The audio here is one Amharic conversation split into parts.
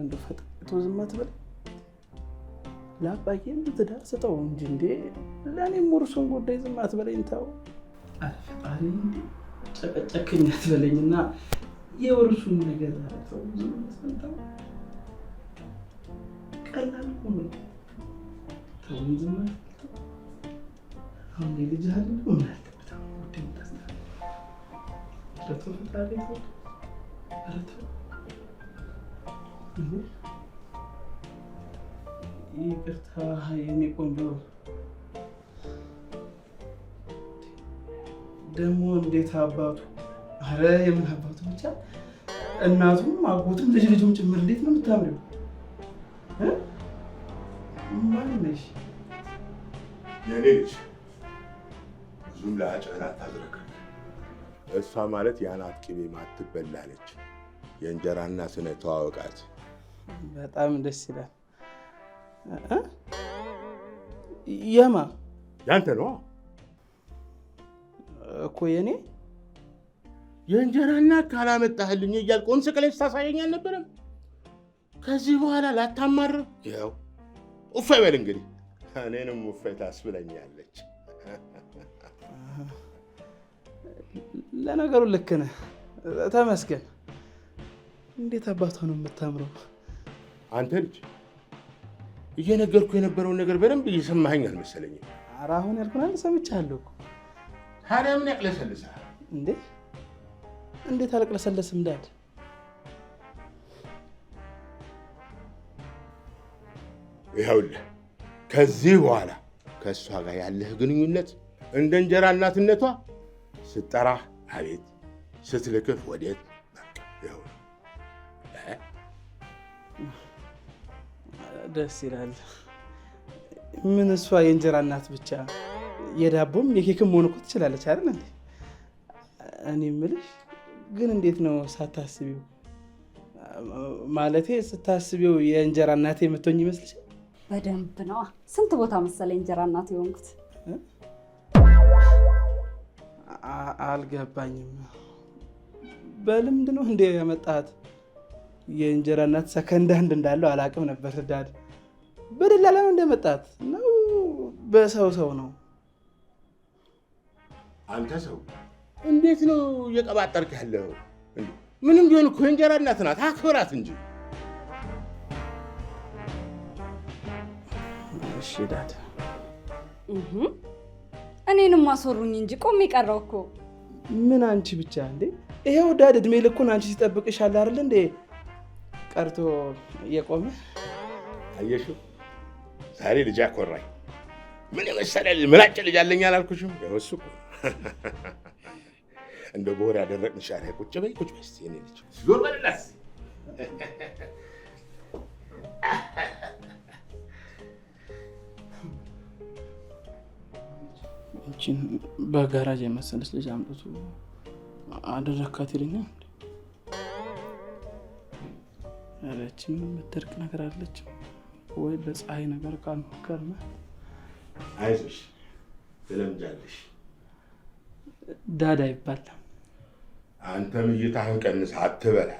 አንዱ ፈጥቶ ዝም አትበል። ለአባዬም ትዳር ስጠው እንጂ እንዴ ለእኔም ውርሱን ጉዳይ ዝም አትበለኝ። ተው ፈጣሪ እንዴ ጨቀጨክኝ አትበለኝና የውርሱን ነገር ተው ዝም አትበል። ቀላል ሆኖ ተው ዝም አትበል። አሁን ልጅ አለ ምን አለበት አሁን ጉዳይ ታስታል ለተው ፈጣሪ ተው አረተው ይቅርታ የኔ ቆንጆ። ደግሞ እንዴት አባቱ አረ የምን አባቱ ብቻ እናቱም አጎቱም ልጁም ጭምር እንዴት ነው የምታምሪው? ማን ነሽ? የኔ ልጅ ብዙም ለአጨና አታዝረክርክ። እሷ ማለት የአናት ቅቤ ማትበላ ነች። የእንጀራ እናት ነህ፣ ተዋወቃት። በጣም ደስ ይላል። የማ ያንተ ነው እኮ የኔ የእንጀራ እናት ካላመጣህልኝ እያልክ ቆም ስቅለሽ ታሳየኝ አልነበረም? ከዚህ በኋላ ላታማርር ይኸው ኡፍ በል እንግዲህ። እኔንም ኡፍ ታስብለኛለች። ለነገሩ ልክ ነህ፣ ተመስገን። እንዴት አባቷ ነው የምታምረው። አንተ ልጅ እየነገርኩ የነበረውን ነገር በደንብ እየሰማኸኝ አልመሰለኝም። ኧረ አሁን ያልኩህን ሰምቻለሁ እኮ። ታዲያ ምን ያቅለሰልሳል እንዴ? እንዴት አልቅለሰለስም ዳድ? ይኸውልህ ከዚህ በኋላ ከእሷ ጋር ያለህ ግንኙነት እንደ እንጀራ እናትነቷ ስትጠራህ አቤት፣ ስትልክህ ወዴት። ደስ ይላል። ምን እሷ የእንጀራ እናት ብቻ የዳቦም የኬክም መሆን እኮ ትችላለች አይደል እንዴ? እኔ የምልሽ ግን እንዴት ነው ሳታስቢው፣ ማለቴ ስታስቢው የእንጀራ እናቴ የምትሆኝ ይመስልሻል? በደንብ ነዋ። ስንት ቦታ መሰለኝ እንጀራ እናት የሆንኩት። አልገባኝም። በልምድ ነው እንዴ ያመጣት? የእንጀራ እናት ሰከንድ አንድ እንዳለው አላውቅም ነበር ዳድ። በደላላ ነው እንደመጣት ነው በሰው ነው? አንተ ሰው እንዴት ነው እየቀባጠርክ ያለው? ምንም ቢሆን እኮ የእንጀራ እናት ናት፣ አክብራት እንጂ። እሺ ዳድ። እኔንም ማስወሩኝ እንጂ ቆሜ ቀረው እኮ። ምን አንቺ ብቻ እንዴ? ይሄው ዳድ እድሜ ልኩን አንቺ ሲጠብቅሻል አይደል እንዴ? ቀርቶ እየቆመ አየሽው? ዛሬ ልጅ አኮራኝ። ምን የመሰለ ምላጭ ልጅ አለኝ አላልኩሽም? ያው እሱ እኮ እንደ ቦር ያደረቅን ሻሪያ ቁጭ በይ እስኪ የኔ ልጅ ዞር በልላስ። እቺን በጋራጅ የመሰለች ልጅ አምጥቶ አደረካት ይለኛል። አለችም የምትደርቅ ነገር አለች ወይ በፀሐይ ነገር ካልሞከርና። አይዞሽ ትለምጃለሽ። ዳዳ ይባላል። አንተም እይታህን ቀንስ አትበላ።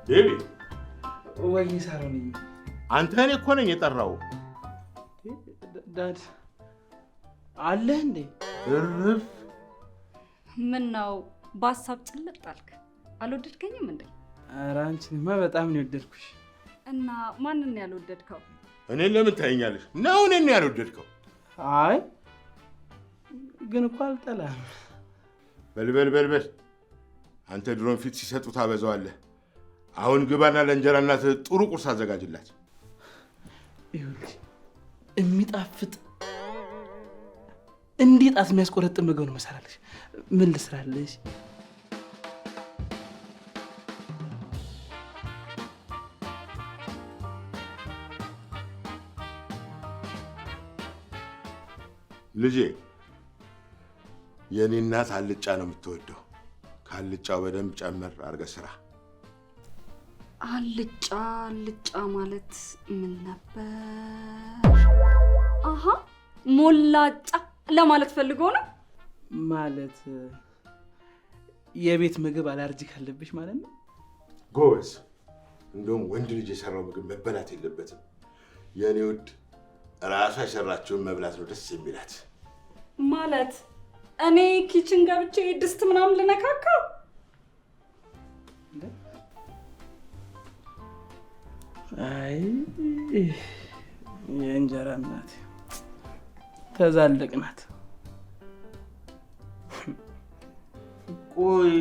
ቤቢ ወይ ሳሮን፣ አንተ እኔ እኮ ነኝ የጠራው። ዳድ አለ እንዴ? እርፍ። ምን ነው በሀሳብ ጭልጥ አልክ? አልወደድከኝም እንዴ? ኧረ አንቺንማ በጣም ነው የወደድኩሽ። እና ማንን ነው ያልወደድከው? እኔን ለምን ታየኛለሽ? ነው እኔን ነው ያልወደድከው? አይ ግን እኮ አልጠላም። በልበል። አንተ ድሮን ፊት ሲሰጡ ታበዛዋለህ። አሁን ግባና ለእንጀራ እናት ጥሩ ቁርስ አዘጋጅላት። ይኸውልሽ የሚጣፍጥ እንዴት የሚያስቆረጥም ምግብ ነው መሰራልሽ። ምን ልስራልሽ? ልጄ የኔ እናት አልጫ ነው የምትወደው። ካልጫው በደንብ ጨመር አድርገህ ስራ። አልጫ ማለት ምን ነበር? አሃ ሞላጫ ለማለት ፈልጎ ነው። ማለት የቤት ምግብ አለርጂክ አለብሽ ማለት ነው? ጎበዝ። እንደውም ወንድ ልጅ የሰራው ምግብ መበላት የለበትም። የኔ ውድ ራሷ የሰራችውን መብላት ነው ደስ የሚላት። ማለት እኔ ኪችን ገብቼ ድስት ምናምን ልነካካ? አይ የእንጀራ እናት ተዛልቅናት። ቆይ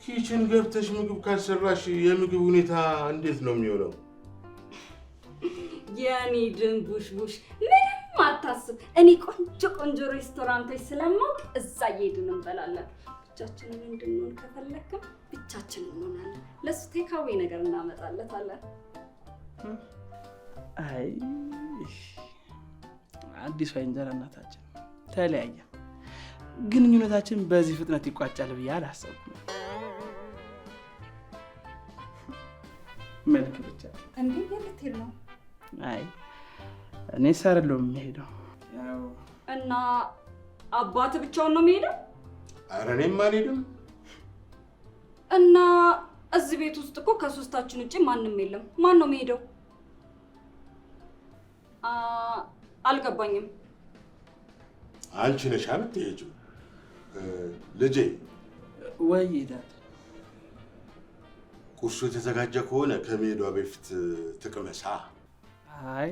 ኪችን ገብተሽ ምግብ ካልሰራሽ የምግብ ሁኔታ እንዴት ነው የሚሆነው? የኔ ድንቡሽቡሽ ምንም አታስብ። እኔ ቆንጆ ሬስቶራንቶች ስለማውቅ እዛ እየሄድን እንበላለን። ብቻችንን እንድንሆን ከፈለክም ብቻችንን እንሆናለን። ለሱ ቴካዌ ነገር እናመጣለታለን። አይ አዲሷ የእንጀራ እናታችን ተለያየ። ግንኙነታችን በዚህ ፍጥነት ይቋጫል ብዬ አላሰብኩም። መልክ ብቻ እንዴ የምትሄድ ነው? አይ እኔ ሳርለው የሚሄደው እና አባት ብቻውን ነው የሚሄደው? ኧረ እኔም አልሄድም። እና እዚህ ቤት ውስጥ እኮ ከሶስታችን ውጪ ማንም የለም። ማን ነው የሚሄደው? አልገባኝም። አንቺ ነሽ የምትሄጂው። ልጄ ወይ ይዳት ቁርሱ የተዘጋጀ ከሆነ ከመሄዷ በፊት ትቅመሳ። አይ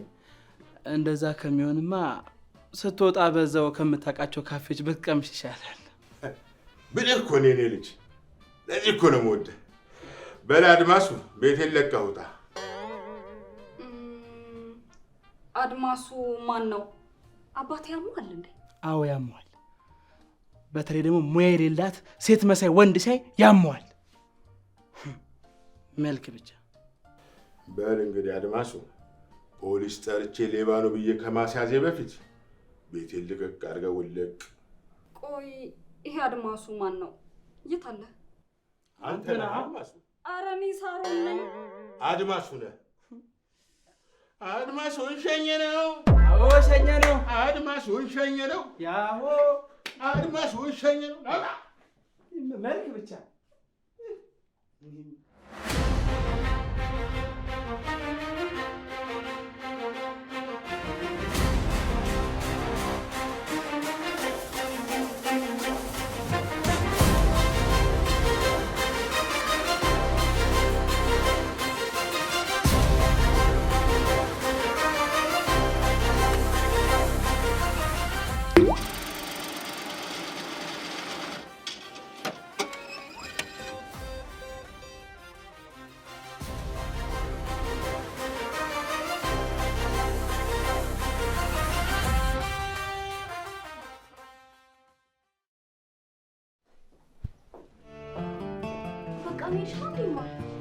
እንደዛ ከሚሆንማ ስትወጣ በዛው ከምታውቃቸው ካፌዎች ብትቀምሽ ይሻላል። ብልህ እኮ ነው የኔ ልጅ። ለዚህ እኮ ነው የምወደው። በል አድማሱ ቤቴን ለቀህ ውጣ። አድማሱ ማን ነው? አባቴ ያሟል እንዴ? አዎ ያሟል። በተለይ ደግሞ ሙያ የሌላት ሴት መሳይ ወንድ ሳይ ያሟል። መልክ ብቻ። በል እንግዲህ አድማሱ ፖሊስ ጠርቼ ሌባ ነው ብዬ ከማስያዜ በፊት ቤቴን ልቀቅ አድርገህ ውልቅ። ቆይ ይሄ አድማሱ ማን ነው? የት አለ? አንተ ነህ አድማሱ? ኧረ እኔ ሳሮን ነኝ። አድማሱ ነህ? አድማሱን ሸኘ ነው። አዎ ሸኘ ነው። አድማሱን ሸኘ ነው። ያሆ አድማሱን ሸኘ ነው። መልክ ብቻ።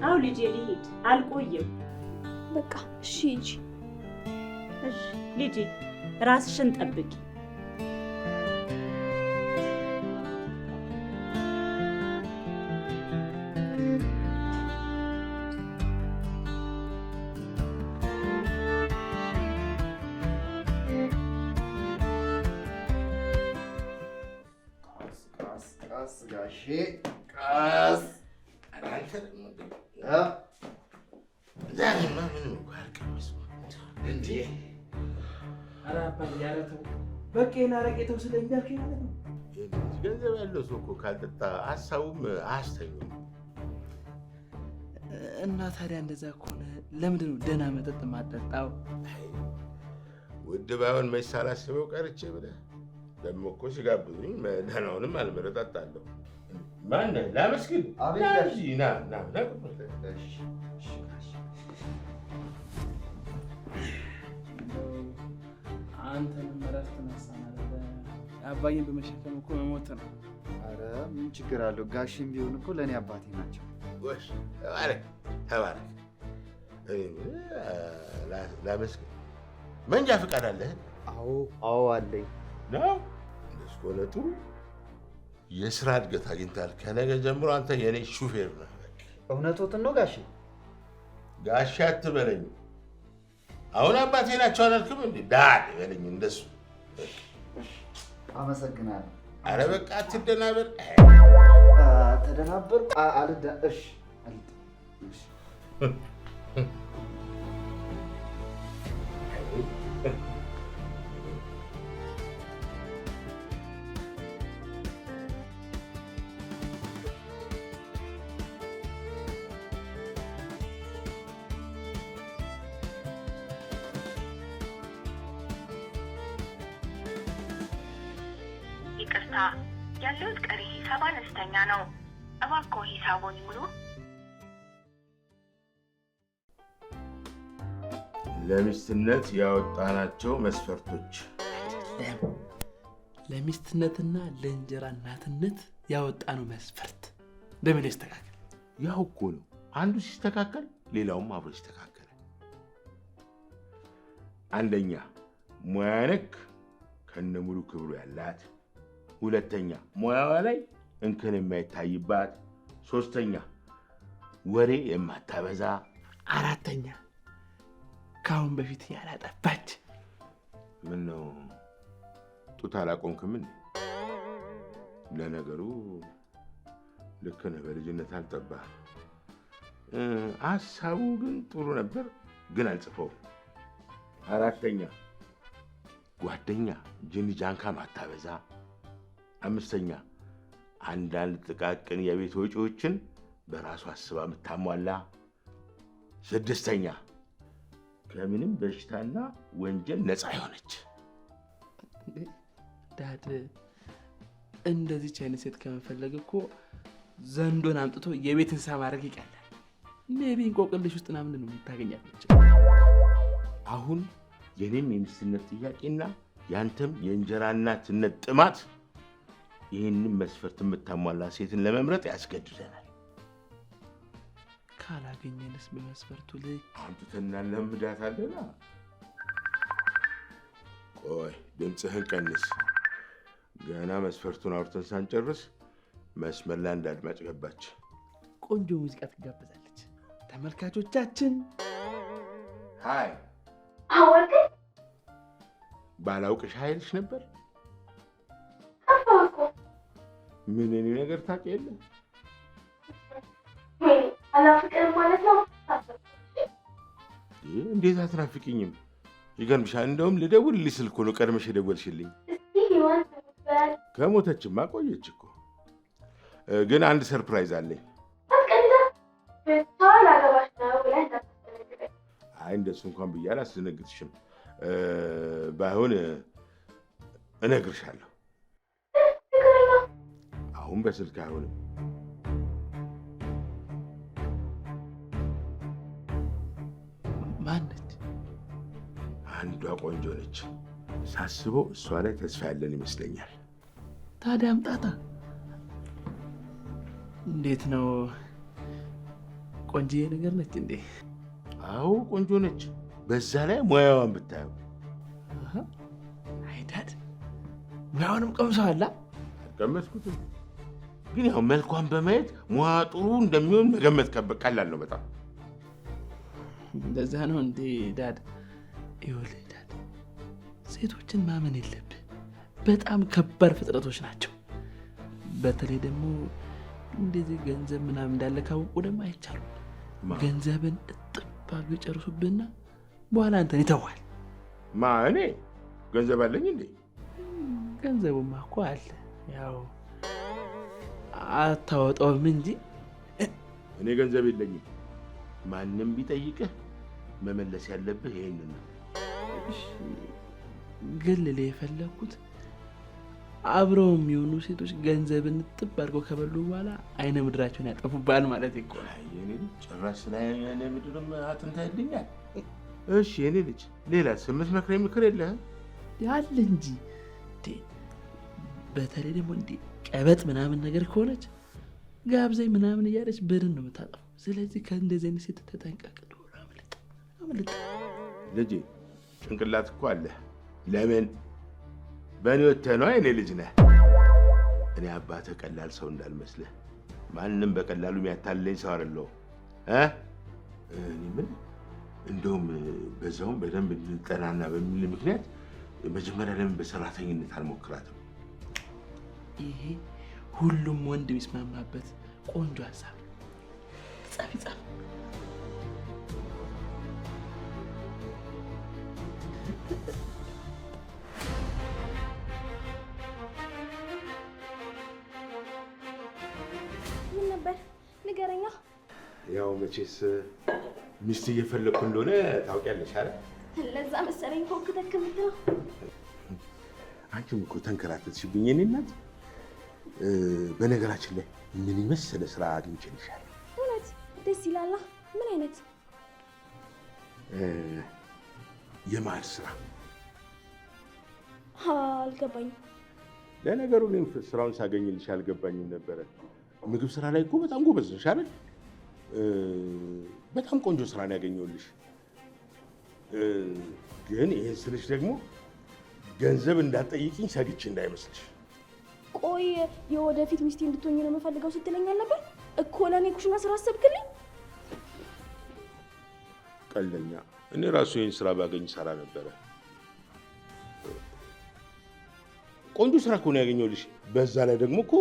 አው ልጄ ልሂድ፣ አልቆይም። በቃ እሺ ሂጂ። እሺ ልጄ ራስሽን ጠብቂ። ቀስ ጋሼ ቀስ። ዛሬማ ምንም እኮ አልቀመስኩም እንዴ። ኧረ አባዬ ኧረ ተው በቃ ይሄን አረቄ ተው ስለሚያልከኝ ማለት ነው። ገንዘብ ያለው ሰው እኮ ካልጠጣ ሀሳቡም አያስተኛውም። እና ታዲያ እንደዛ ከሆነ ለምንድን ነው ደህና መጠጥ የማጠጣው? ውድ ባይሆን መች ሳላስበው ቀርቼ ብለህ ደግሞ እኮ ሲጋብዙኝ ደህናውንም አልመረጣጣለሁ። ማነህ? ላመስግን? አቤት። ና ና ና። አንተንም እረፍት ነሳን አይደለ? አባዬን በመሸከም እኮ መሞት ነው። ኧረ ምን ችግር አለው? ጋሽም ቢሆን እኮ ለእኔ አባቴ ናቸው። ወሽ ተባረክ ተባረክ። ላመስግን። መንጃ ፈቃድ አለህ? አዎ አለኝ። ነው እንደሱ ከሆነ ጥሩ የስራ እድገት አግኝታል። ከነገ ጀምሮ አንተ የኔ ሹፌር ነህ። እውነቶትን ነው ጋሼ? ጋሼ አትበለኝ። አሁን አባቴ ናቸው አላልክም እንዴ? ዳድ በለኝ እንደሱ። አመሰግናለሁ። አረ በቃ አትደናበር። ተደናበርኩ። እሺ ይቅርታ፣ ያለውት ቀሪ ሂሳብ አነስተኛ ነው። እባክዎ ሂሳቡን ይሙሉ። ለሚስትነት ያወጣናቸው መስፈርቶች ለሚስትነትና ለእንጀራ እናትነት ያወጣነው መስፈርት በምን ይስተካከል? ያው እኮ ነው። አንዱ ሲስተካከል ሌላውም አብሮ ይስተካከላል። አንደኛ ሙያ ነክ ከነሙሉ ክብሩ ያላት፣ ሁለተኛ ሙያዋ ላይ እንከን የማይታይባት፣ ሶስተኛ ወሬ የማታበዛ፣ አራተኛ ከአሁን በፊት ያላጠፋች። ምን ነው ጡት አላቆምክም እንዴ? ለነገሩ ልክ ነህ፣ በልጅነት አልጠባህ። ሀሳቡ ግን ጥሩ ነበር፣ ግን አልጽፈውም። አራተኛ ጓደኛ ጅኒ ጃንካ ማታበዛ። አምስተኛ አንዳንድ ጥቃቅን የቤት ወጪዎችን በራሱ አስባ የምታሟላ። ስድስተኛ ከምንም በሽታና ወንጀል ነፃ የሆነች። ዳድ እንደዚች አይነት ሴት ከመፈለግ እኮ ዘንዶን አምጥቶ የቤት እንስሳ ማድረግ ይቀላል። ሜቢ እንቆቅልሽ ውስጥ ምናምን ነው የምታገኛለች። አሁን የኔም የሚስትነት ጥያቄና ያንተም የእንጀራ እናትነት ጥማት ይህንን መስፈርት የምታሟላ ሴትን ለመምረጥ ያስገድደናል። ካላገኘንስ በመስፈርቱ ላይ አምጥተና ለምዳታለና። ቆይ ድምፅህን ቀንስ። ገና መስፈርቱን አውርተን ሳንጨርስ መስመር ላይ አንድ አድማጭ ገባች። ቆንጆ ሙዚቃ ትጋበዛለች። ተመልካቾቻችን ሃይ። አወቅ ባላውቅሽ ኃይልሽ ነበር። አፋኮ ምን እኔ ነገር ታውቂ የለ? አላፍቅር ማለት ነው። እንዴት አትናፍቅኝም? ይገርምሻል። እንደውም ልደውልልሽ ስልክ ነው ቀድመሽ የደወልሽልኝ። እስቲ ህይወት ትባል ከሞተችማ ቆየች እኮ። ግን አንድ ሰርፕራይዝ አለኝ። አስቀንዳ ብቻ ላገባሽ ነው ብለህ እንዳታስደነግጠኝ። አይ እንደሱ እንኳን ብዬ አላስደነግጥሽም። ባይሆን እነግርሻለሁ። አሁን በስልክ አይሆንም። ማነች? አንዷ ቆንጆ ነች። ሳስበው እሷ ላይ ተስፋ ያለን ይመስለኛል። ታዲያ አምጣታ። እንዴት ነው? ቆንጆዬ ነገር ነች እንዴ? አዎ ቆንጆ ነች። በዛ ላይ ሙያዋን ብታየው። አይ ዳድ ሙያውንም ቀምሰዋላ? አልቀመስኩትም፣ ግን ያው መልኳን በማየት ሙያ ጥሩ እንደሚሆን መገመት ቀላል ነው በጣም። እንደዛ ነው እንዴ ዳድ? ይኸውልህ ዳድ፣ ሴቶችን ማመን የለብህ። በጣም ከባድ ፍጥረቶች ናቸው። በተለይ ደግሞ እንደዚህ ገንዘብ ምናምን እንዳለ ካወቁ ደግሞ አይቻሉም። ገንዘብን እጥብ አድርገው ይጨርሱብህና በኋላ አንተን ይተዋል። እኔ ገንዘብ አለኝ እንዴ? ገንዘቡማ እኮ አለ፣ ያው አታወጣውም እንጂ። እኔ ገንዘብ የለኝም። ማንም ቢጠይቅህ መመለስ ያለብህ ይሄንን ነው። ግን ልል የፈለግኩት አብረው የሚሆኑ ሴቶች ገንዘብን ጥብ አድርገው ከበሉ በኋላ አይነ ምድራቸውን ያጠፉባል ማለት እኮ ነው። የኔ ልጅ ጭራሽ ስለ አይነ ምድርም አትንታይልኛል። እሺ የኔ ልጅ ሌላ ስምንት መክሬ ምክር የለህም? ያለ እንጂ በተለይ ደግሞ እንዲህ ቀበጥ ምናምን ነገር ከሆነች ጋብዘኝ ምናምን እያለች ብርን ነው የምታጠፋው። ስለዚህ ከእንደዚህ አይነት ሴት ተጠንቀቅ። አምልጥ ልጄ፣ ጭንቅላት እኮ አለ። ለምን በእኔ ወጥተህ ነው የኔ ልጅ ነህ። እኔ አባትህ ቀላል ሰው እንዳልመስልህ። ማንም በቀላሉ የሚያታልለኝ ሰው አይደለሁም። እኔ ምን እንደውም በዛውም በደንብ እንድጠናና በሚል ምክንያት መጀመሪያ ለምን በሰራተኝነት አልሞክራትም? ይሄ ሁሉም ወንድ የሚስማማበት ቆንጆ ሀሳብ። ጻፍ ምን ነበር ንገረኛ። ያው መቼስ ሚስት እየፈለኩ እንደሆነ ታውቂያለሽ አይደል? ለዛ መሰለኝ ሆንክ ተከምተው። አንቺም እኮ ተንከራተትሽብኝ የኔ እናት። በነገራችን ላይ ምን ይመስል ስራ አግኝቼልሻለሁ። እውነት ደስ ይላል። ምን አይነት? የማር ስራ። አልገባኝም። ለነገሩ እኔም ስራውን ሳገኝልሽ አልገባኝም ነበረ። ምግብ ስራ ላይ እኮ በጣም ጎበዝ ነሽ አይደል? በጣም ቆንጆ ስራ ነው ያገኘሁልሽ። ግን ይሄን ስልሽ ደግሞ ገንዘብ እንዳትጠይቂኝ ሰግቼ እንዳይመስልሽ። ቆይ የወደፊት ሚስቴ እንድትሆኝ ነው የምፈልገው ስትለኝ ነበር እኮ። ለእኔ ኩሽና ስራ አሰብክልኝ? ቀልደኛ። እኔ ራሱ ይህን ስራ ባገኝ ሰራ ነበረ። ቆንጆ ስራ እኮ ነው ያገኘሁልሽ። በዛ ላይ ደግሞ እኮ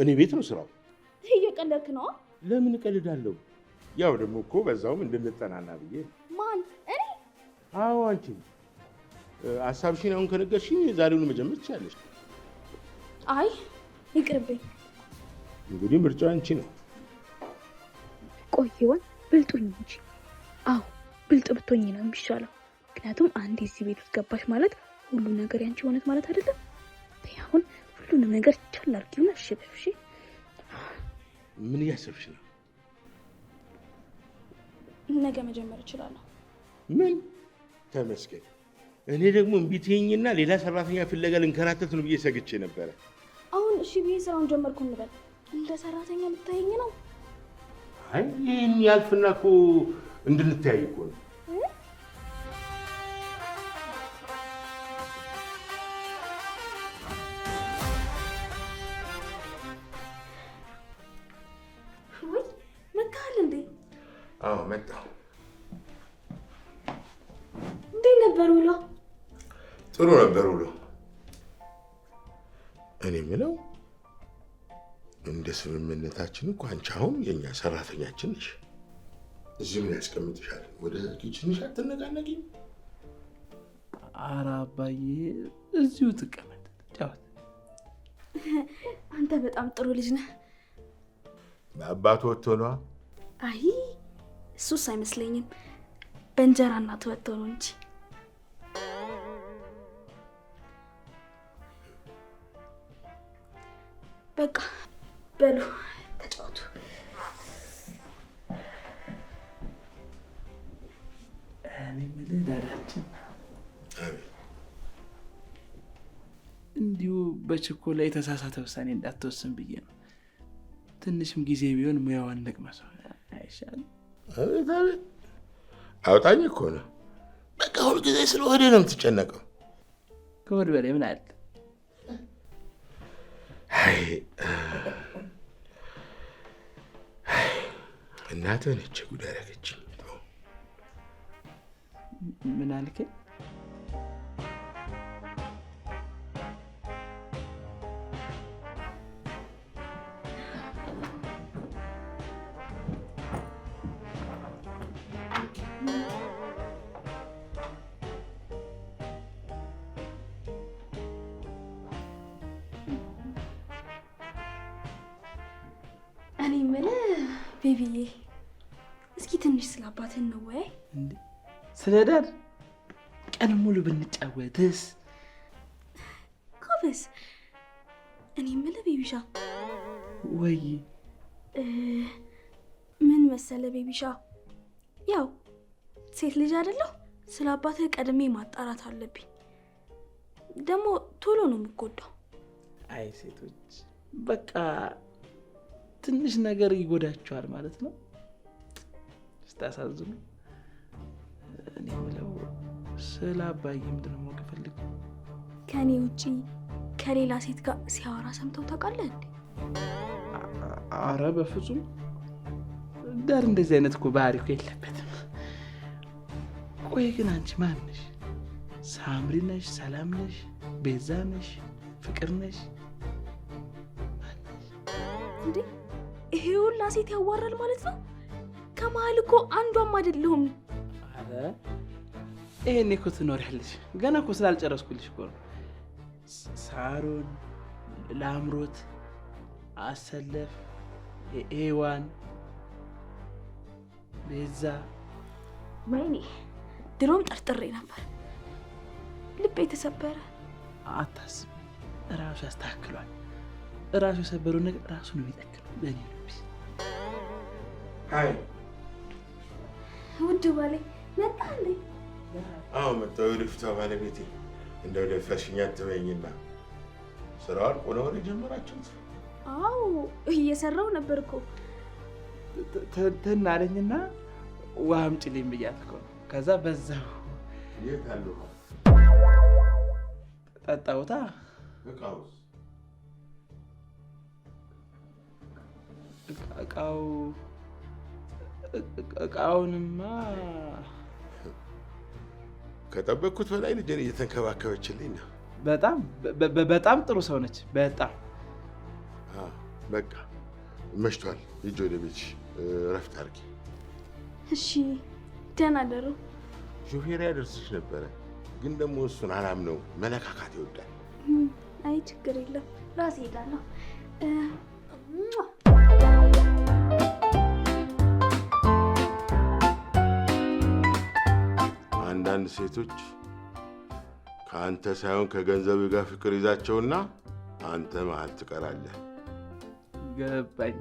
እኔ ቤት ነው ስራው። እየቀለድክ ነው? ለምን እቀልዳለሁ? ያው ደግሞ እኮ በዛውም እንድንጠናና ብዬ። ማን? እኔ? አዎ አንቺ። ሀሳብሽን አሁን ከነገርሽኝ ዛሬውኑ መጀመር ትችያለሽ። አይ ይቅርብኝ። እንግዲህ ምርጫው አንቺ ነው። ቆይ ሔዋን ብልጡኝ እንጂ። አዎ ብልጥ ብትሆኝ ነው የሚሻለው። ምክንያቱም አንዴ እዚህ ቤት ውስጥ ገባሽ ማለት ሁሉ ነገር ያንቺ ሆነት ማለት አይደለም። አሁን ሁሉንም ነገር ቻል አድርጊውና እሺ በይው። እሺ ምን እያሰብሽ ነው? ነገ መጀመር እችላለሁ። ምን? ተመስገን። እኔ ደግሞ እምቢ ትይኝና ሌላ ሰራተኛ ፍለጋ ልንከራተት ነው ብዬ ሰግቼ ነበረ። አሁን እሺ ብዬ ስራውን ጀመርኩ እንበል። እንደ ሰራተኛ ልታየኝ ነው? አይ ይህን ያልፍና እኮ እንድንተያይ እኮ ነው። ወይ መጣል እንዴ? አዎ መጣሁ። እንዴት ነበር ውሎ? ጥሩ ነበር ውሎ። እኔ የምለው እንደ ስምምነታችን እኮ አንቺ አሁን የኛ ሰራተኛችን ነሽ። እዚህ ምን ያስቀምጥሻል? ወደ ኪችንሽ አትነቃነቂም? ኧረ አባዬ እዚሁ ትቀመጥ ጫወት። አንተ በጣም ጥሩ ልጅ ነህ። በአባቱ ወጥቶ ነዋ። አይ እሱስ አይመስለኝም። በእንጀራ እናቱ ወጥቶ ነው እንጂ። በቃ በሉ ተጫወቱ። እኔ የምልህ ዳዳችን እንዲሁ በችኮላ የተሳሳተ ውሳኔ እንዳትወስን ብዬ ነው። ትንሽም ጊዜ ቢሆን ሙያዋን ንቅመሰው አይሻልም? አቤት አቤት፣ አውጣኝ እኮ ነው። በቃ ሁልጊዜ ስለ ሆዴ ነው የምትጨነቀው። ከሆድ በላይ ምን አለ? እናትህ ነች ጉድ ያደረገችኝ። ምን አልከኝ? እኔ የምልህ ቤቢዬ፣ እስኪ ትንሽ ስለ አባትህ እንወያይ። እንዴ ስለ ዳድ ቀን ሙሉ ብንጫወትስ? ጎበዝ። እኔ የምልህ ቤቢሻ፣ ወይ ምን መሰለህ ቤቢሻ፣ ያው ሴት ልጅ አይደለሁ፣ ስለ አባትህ ቀድሜ ማጣራት አለብኝ። ደግሞ ቶሎ ነው የምጎዳው። አይ ሴቶች በቃ ትንሽ ነገር ይጎዳቸዋል ማለት ነው። ስታሳዝኑ። እኔ የምለው ስለ አባዬ ምንድን ነው ማወቅ ፈልገው? ከኔ ውጪ ከሌላ ሴት ጋር ሲያወራ ሰምተው ታውቃለህ እንዴ? አረ በፍጹም ዳር እንደዚህ አይነት እኮ ባህሪ እኮ የለበትም። ቆይ ግን አንቺ ማን ነሽ? ሳምሪ ነሽ? ሰላም ነሽ? ቤዛ ነሽ? ፍቅር ነሽ? እንዴ ይሄ ሁላ ሴት ያዋራል ማለት ነው? ከመሀል እኮ አንዷም አይደለሁም። አረ ይሄኔ እኮ ትኖሪያለሽ። ገና እኮ ስላልጨረስኩልሽ እኮ ነው። ሳሮን፣ ላምሮት፣ አሰለፍ፣ ሔዋን፣ ቤዛ። ወይኔ ድሮም ጠርጥሬ ነበር። ልቤ ተሰበረ። አታስብ፣ እራሱ ያስተካክሏል። እራሱ የሰበረው ነገር እራሱ ነው የሚጠግነው። በእኔ ልብስ አይ ውድ ባሌ መጣ እንዴ? አዎ መጣሁ። ልፍታ ባለቤቴ እንደው ደፈሽኛ ትበይኝና ስራውን ቆሎ ወደ ጀመራችሁት? አዎ እየሰራው ነበር እኮ። ትናለኝና ውሃ አምጪልኝ ብያት እኮ ነው። ከዛ በዛው የት አለው ጠጣሁታ። እቃውስ? እቃውንማ ከጠበቅኩት በላይ ልጄን እየተንከባከበችልኝ ነው። በጣም ጥሩ ሰው ነች። በጣም በቃ መሽቷል። ሂጂ ወደ ቤትሽ እረፍት አድርጊ። እሺ ደህና ደሩ። ሾፌር ያደርስሽ ነበረ፣ ግን ደግሞ እሱን አላምነው፣ መለካካት ይወዳል። አይ ችግር የለም ራሴ ሄዳለሁ። አንዳንድ ሴቶች ከአንተ ሳይሆን ከገንዘብ ጋር ፍቅር ይዛቸውና አንተ መሀል ትቀራለህ። ገባኝ።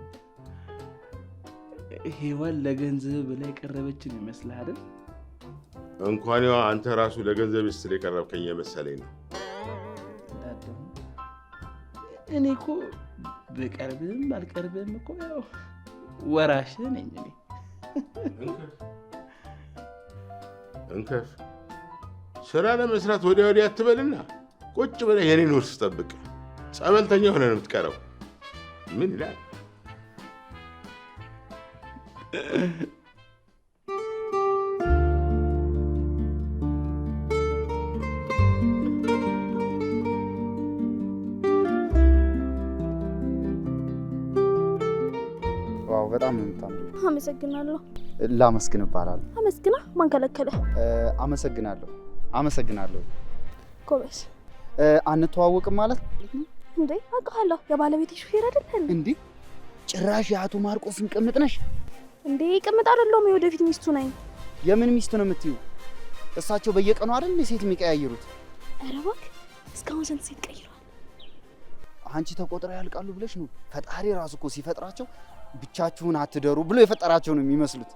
ሔዋን ለገንዘብ ብላ የቀረበችን ይመስልህ አይደል? እንኳን ያው አንተ ራሱ ለገንዘብ ስትል የቀረብከኝ የመሰለኝ ነው። እኔ እኮ ብቀርብም አልቀርብም እኮ ያው ወራሽ ነኝ እኔ። እንከፍ ስራ ለመስራት ወዲያ ወዲያ አትበልና ቁጭ ብለህ የኔን ውርስ ጠብቅ። ጸበልተኛ ሆነ ነው የምትቀረው። ምን ይላል? ዋው በጣም ነው የምታምሪው። አመሰግናለሁ። ላመስግን እባላለሁ። አመስግና ማን ከለከለ? አመሰግናለሁ። ጎበዝ። አንተዋወቅም ማለት እንዴ? አውቃለሁ። የባለቤቴ ሹፌር አይደል እንዴ? ጭራሽ የአቶ ማርቆስን ቅምጥ ነሽ እንዴ? ቅምጥ አይደለሁም፣ የወደፊት ሚስቱ ነኝ። የምን ሚስት ነው የምትዩ? እሳቸው በየቀኑ አይደል ሴት የሚቀያየሩት? ኧረ እባክህ እስካሁን ስንት ሴት ቀይሯል? አንቺ ተቆጥረው ያልቃሉ ብለሽ ነው? ፈጣሪ ራሱ እኮ ሲፈጥራቸው ብቻችሁን አትደሩ ብሎ የፈጠራቸው ነው የሚመስሉት።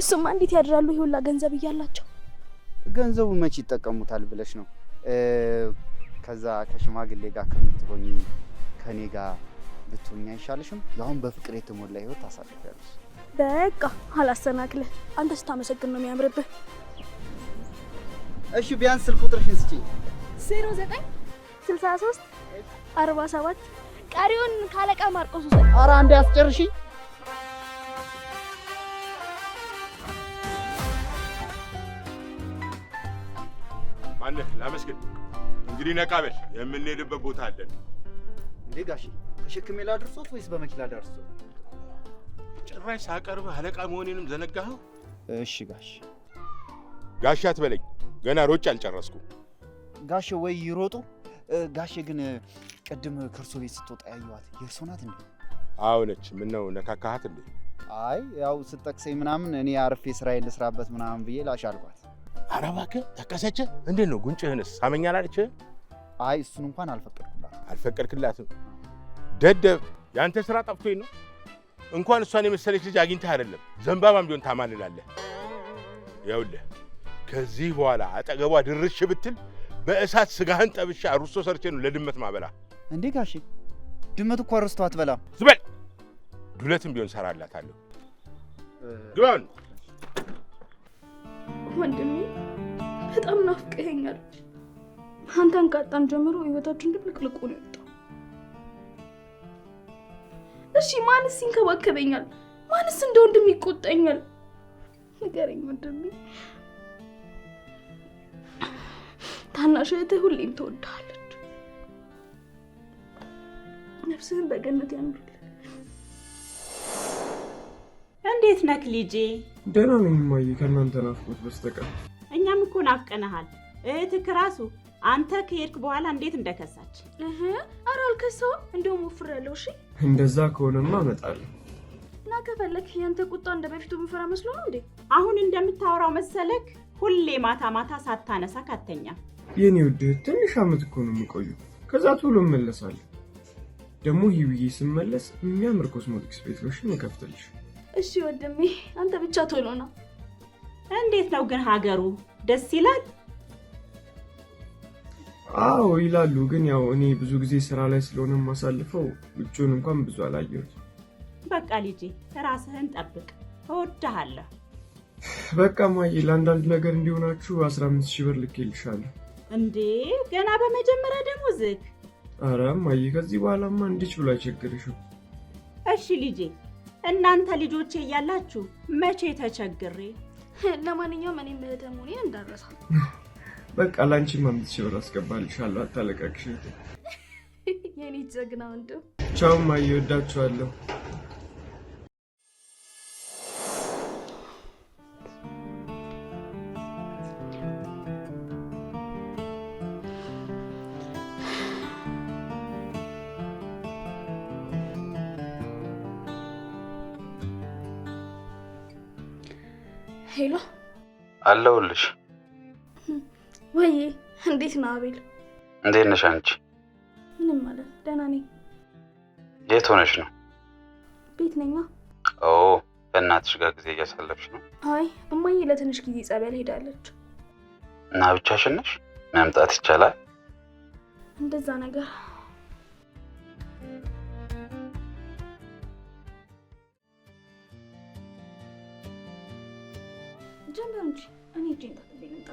እሱማ እንዴት ያድራሉ ይሄ ሁላ ገንዘብ እያላቸው? ገንዘቡ መቼ ይጠቀሙታል ብለሽ ነው? ከዛ ከሽማግሌ ጋር ከምትሆኚ ከኔ ጋር ብትሆኚ አይሻልሽም? ያሁን በፍቅር የተሞላ ህይወት ታሳልፊያለሽ። በቃ አላሰናክልህ። አንተ ስታመሰግን ነው የሚያምርብህ። እሺ ቢያንስ ስልክ ቁጥርሽን ስጪኝ። 09 63 47 ቀሪውን ካለቃ ማርቆስ ውሰድ። ኧረ አንዴ አስጨርሺኝ። ማነህ? ላመስግን። እንግዲህ ነቃ በል፣ የምንሄድበት ቦታ አለን። እንዴ ጋሼ ተሸክሜ ላድርሶት ወይስ በመኪና ዳርሶት? ጭራሽ ሳቀርብህ አለቃ መሆኔንም ዘነጋኸው? እሺ ጋሼ አትበለኝ፣ ገና ሮጬ አልጨረስኩም። ጋሼ ወይ ይሮጡ። ጋሼ ግን ቅድም ከእርሶ ቤት ስትወጣ ያየኋት የእርሶ ናት እንዴ? አዎ ነች። ምነው ነካካሃት እንዴ? አይ ያው ስትጠቅሰኝ ምናምን እኔ አርፌ ስራዬን ልስራበት ምናምን ብዬ ላሽ አልኳት። ኧረ እባክህ ተከሰች። እንዴት ነው ጉንጭህንስ ሳመኛል አለችህ? አይ እሱን እንኳን አልፈቀድኩላትም። አልፈቀድክላትም? ደደብ፣ ያንተ ስራ ጠፍቶኝ ነው። እንኳን እሷን የመሰለች ልጅ አግኝተህ አይደለም ዘንባባም ቢሆን ታማልላለህ። ይኸውልህ ከዚህ በኋላ አጠገቧ ድርሽ ብትል በእሳት ስጋህን ጠብሼ አሩስቶ ሰርቼ ነው ለድመት ማበላ። እንዴ ጋሼ ድመት እኮ አሩስቶ አትበላም። ዝም በል። ዱለትም ቢሆን ሰራላታለሁ። ግባን። ወንድሜ በጣም ናፍቀኸኛል። አንተን ካጣን ጀምሮ ህይወታችን ድብልቅልቁ ነው የወጣው። እሺ ማንስ ይንከባከበኛል? ማንስ እንደ ወንድም ይቆጣኛል? ንገረኝ ወንድሜ። ታናሽ እህትህ ሁሌም ትወድሃለች። ነፍስህን በገነት ያኑርልህ። እንዴት ነክ ልጄ? ደህና ነኝ እማዬ፣ ከእናንተ ናፍቆት በስተቀር። እኛም እኮ ናፍቀንሃል። እህትህ ራሱ አንተ ከሄድክ በኋላ እንዴት እንደከሳች። ኧረ አልከሳውም፣ እንደውም ወፍሬያለሁ። እሺ እንደዛ ከሆነማ እመጣለሁ። እና ከፈለክ ያንተ ቁጣ እንደ በፊቱ ብንፈራ መስሎ ነው እንዴ? አሁን እንደምታወራው መሰለክ? ሁሌ ማታ ማታ ሳታነሳ ካተኛ። የኔ ውድ ትንሽ አመት እኮ ነው የምቆየው፣ ከዛ ቶሎ እመለሳለሁ። ደግሞ ይብዬ ስመለስ የሚያምር ኮስሞቲክስ ቤት ሎሽን እከፍትልሽ። እሺ ወንድሜ፣ አንተ ብቻ ቶሎ ነው። እንዴት ነው ግን ሀገሩ? ደስ ይላል? አዎ ይላሉ፣ ግን ያው እኔ ብዙ ጊዜ ስራ ላይ ስለሆነ የማሳልፈው ውጭውን እንኳን ብዙ አላየሁት። በቃ ልጄ ራስህን ጠብቅ፣ እወድሃለሁ። በቃ ማዬ፣ ለአንዳንድ ነገር እንዲሆናችሁ 15,000 ብር ልኬልሻለሁ። እንዴ ገና በመጀመሪያ ደሞዝህ? ኧረ ማዬ፣ ከዚህ በኋላማ እንዲች ብሎ አይቸግርሽም። እሺ ልጄ፣ እናንተ ልጆቼ እያላችሁ መቼ ተቸግሬ። ለማንኛውም እኔም እህትህ መሆኔን እንዳረሳ። በቃ ላንቺም 5,000 ብር አስገባልሻለሁ፣ አታለቃቅሽ። የኔ ጀግና ወንድም። ቻው ማዬ፣ እወዳችኋለሁ። ሄሎ። አለሁልሽ። ወይ እንዴት ነህ አቤል? እንዴት ነሽ አንቺ? ምንም ማለት ደህና ነኝ። የት ሆነሽ ነው? ቤት ነኝ። ኦ ከእናትሽ ጋር ጊዜ እያሳለፍሽ ነው? አይ እማዬ ለትንሽ ጊዜ ጸበል ሄዳለች። እና ብቻሽን ነሽ? መምጣት ይቻላል? እንደዛ ነገር። ጀምር እንጂ እኔ እጄን ታጥቤ ልምጣ።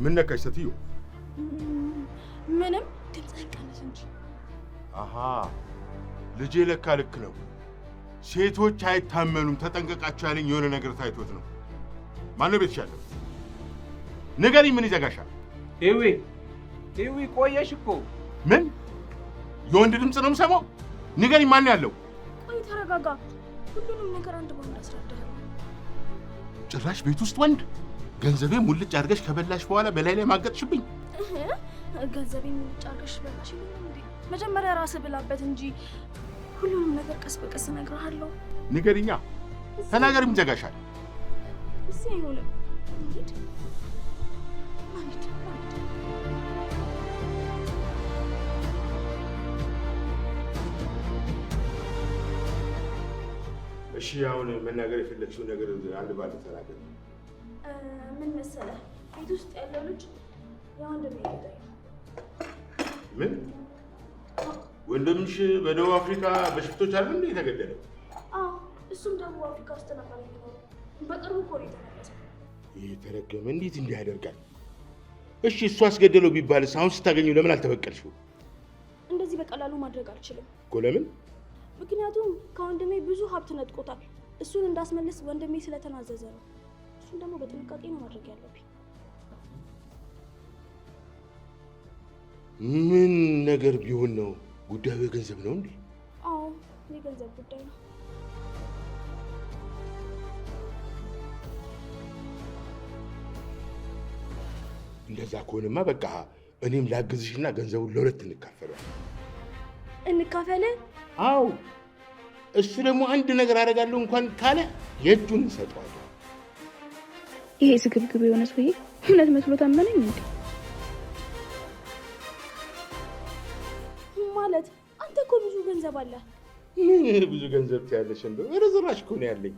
ምን ነካሽ ሴትዮ? ምንም ድምፅህን ቀንስ እንጂ። አሃ ልጄ ለካ ልክ ነው። ሴቶች አይታመኑም፣ ተጠንቀቃቸው ያለኝ የሆነ ነገር ታይቶት ነው። ማነው ቤትሽ ያለው? ንገሪኝ፣ ምን ይዘጋሻል? ይዊ ቆየሽ እኮ። ምን የወንድ ድምፅ ነው የምሰማው? ንገሪኝ፣ ማን ያለው? ቆይ ተረጋጋ፣ ሁሉንም ነገር አንድ ባንድ አስረዳለሁ። ጭራሽ ቤት ውስጥ ወንድ? ገንዘቤ ሙልጭ አድርገሽ ከበላሽ በኋላ በላይ ላይ ማገጥሽብኝ። ገንዘቤ ሙልጭ አድርገሽ በላሽ እንዴ? መጀመሪያ ራስህ ብላበት እንጂ ሁሉንም ነገር ቀስ በቀስ እነግርሃለሁ። ንገሪኛ፣ ተናገሪ፣ ምን ይዘጋሻል? እሺ አይሆንም። እንዴት እሺ አሁን መናገር የፈለግሽው ነገር አንድ ባለ ተናገር። ምን መሰለህ፣ ቤት ውስጥ ያለው ልጅ የወንድሜ ገዳይ ነው። ምን? ወንድምሽ በደቡብ አፍሪካ በሽፍቶች አለ እንዴ የተገደለው? አዎ፣ እሱም ደቡብ አፍሪካ ውስጥ ነበር የሚኖረው። በቅርቡ እኮ ነው የተመለሰው። ይሄ ተረገመ! እንዴት እንዲህ ያደርጋል? እሺ እሱ አስገደለው ቢባልስ አሁን ስታገኘው ለምን አልተበቀልሽው? እንደዚህ በቀላሉ ማድረግ አልችልም እኮ። ለምን? ምክንያቱም ከወንድሜ ብዙ ሀብት ነጥቆታል። እሱን እንዳስመልስ ወንድሜ ስለተናዘዘ ነው። እሱን ደግሞ በጥንቃቄ ነው ማድረግ ያለብኝ። ምን ነገር ቢሆን ነው? ጉዳዩ የገንዘብ ነው እንዴ? አዎ የገንዘብ ጉዳይ ነው። እንደዛ ከሆነማ በቃ እኔም ላግዝሽና ገንዘቡን ለሁለት እንካፈለው። እንካፈል? አዎ፣ እሱ ደግሞ አንድ ነገር አደርጋለሁ እንኳን ካለ የእጁን እንሰጠዋለን። ይሄ ስግብግብ የሆነ ሰውዬ እውነት መስሎ ታመነኝ እንዴ? ማለት አንተ እኮ ብዙ ገንዘብ አለ። ምን ብዙ ገንዘብ ትያለሽ? እንደው ርዝራሽ እኮ ነው ያለኝ።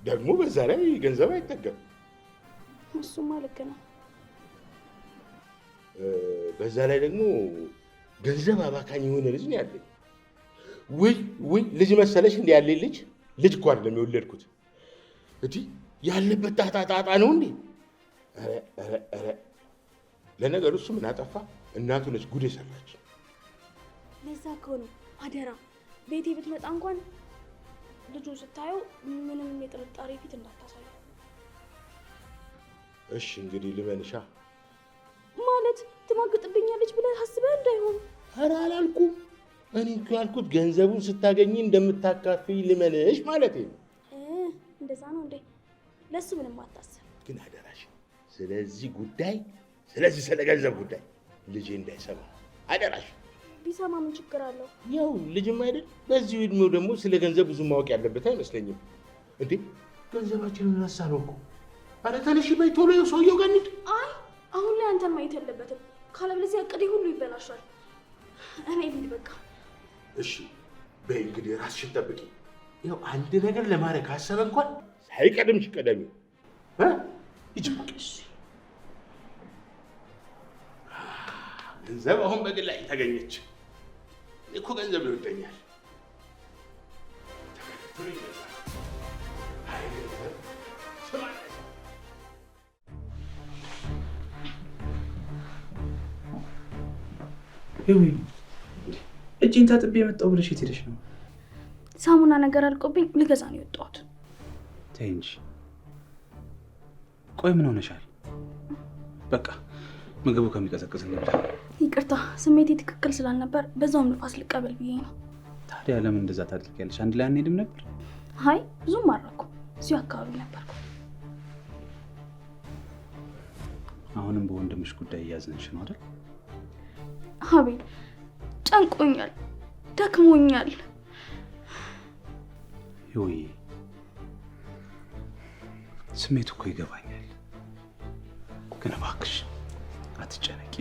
ደግሞ በዛ ላይ ገንዘብ አይጠገም። እሱማ ልክ ነው። በዛ ላይ ደግሞ ገንዘብ አባካኝ የሆነ ልጅ ነው ያለኝ። ውይ ልጅ መሰለሽ እንዲ ያለኝ ልጅ እኮ አይደለም የወለድኩት። እንዲህ ያለበት ጣጣ ነው እንዴ? ኧረ ለነገሩ እሱ ምን አጠፋ? እናቱ ነች ጉድ የሰራች። ለዛ እኮ ነው አደራ ቤቴ ብትመጣ እንኳን ልጁን ስታየው ምንም የጥርጣሬ ፊት እንዳታሳየው። እሺ እንግዲህ ልመንሻ ማለት ትማግጥብኛለች ብለህ አስበህ እንዳይሆን። ኧረ አላልኩም። እኔ እኮ ያልኩት ገንዘቡን ስታገኝ እንደምታካፍይ ልመንሽ ማለት ነው። እንደዛ ነው እንዴ? ለሱ ምንም አታስብ። ግን አደራሽ ስለ ገንዘብ ጉዳይ ልጄ እንዳይሰማ አደራሽ። ቢሰማ ምን ችግር አለው? ያው ልጅም አይደል? በዚህ ዕድሜው ደግሞ ስለ ገንዘብ ብዙ ማወቅ ያለበት አይመስለኝም። እንዴ ገንዘባችንን ረሳ ነው እኮ። ኧረ ተነሺ በይ ቶሎ ሰውየው ጋር እንሂድ። አይ አሁን ላይ አንተን ማየት የለበትም፣ ካለበለዚያ እቅዴ ሁሉ ይበላሻል። እኔ ልሂድ በቃ። እሺ በይ እንግዲህ ራስሽን ጠብቂ። ያው አንድ ነገር ለማድረግ ካሰበ እንኳን ሳይቀድምሽ ቀደሚ ይጭምቅሽ። ገንዘብ አሁን በግል ላይ ተገኘች። እኮ ገንዘብ ይወደኛል። እጄን ታጥቤ የመጣው ብለሽ የት ሄደሽ ነው? ሳሙና ነገር አልቆብኝ ልገዛ ነው የወጣሁት። ተይ እንጂ። ቆይ ምን ሆነሻል? በቃ ምግቡ ከሚቀዘቅዝ እንብላ። ይቅርታ ስሜቴ ትክክል ስላልነበር በዛውም ንፋስ ልቀበል ብዬ ነው። ታዲያ ለምን እንደዛ ታድርጊያለሽ? አንድ ላይ አንሄድም ነበር? አይ ብዙም አልራኩም፣ እዚሁ አካባቢ ነበርኩ። አሁንም በወንድምሽ ጉዳይ እያዘንሽ ነው አይደል? አቤል ጨንቆኛል፣ ደክሞኛል። ይውይ ስሜቱ እኮ ይገባኛል፣ ግን እባክሽ አትጨነቂ።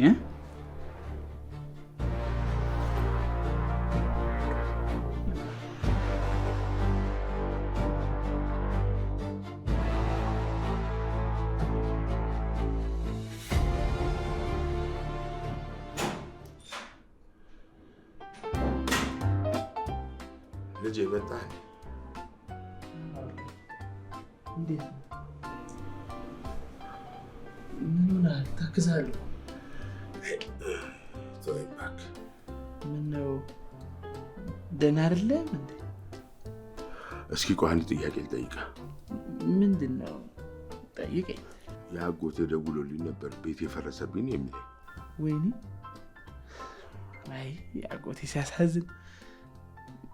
ልጄ መጣህ? እንዴት ነው? ምን ሆነሃል? ታግዛለሁ። ተወኝ እባክህ። ምነው ደህና አይደለም እንዴ? እስኪ ቆይ አንድ ጥያቄ ልጠይቅህ። ምንድን ነው? ጠይቀኝ። የአጎቴ ደውሎልኝ ነበር ቤት የፈረሰብኝ የሚለኝ። ወይኔ አይ የአጎቴ ሲያሳዝን።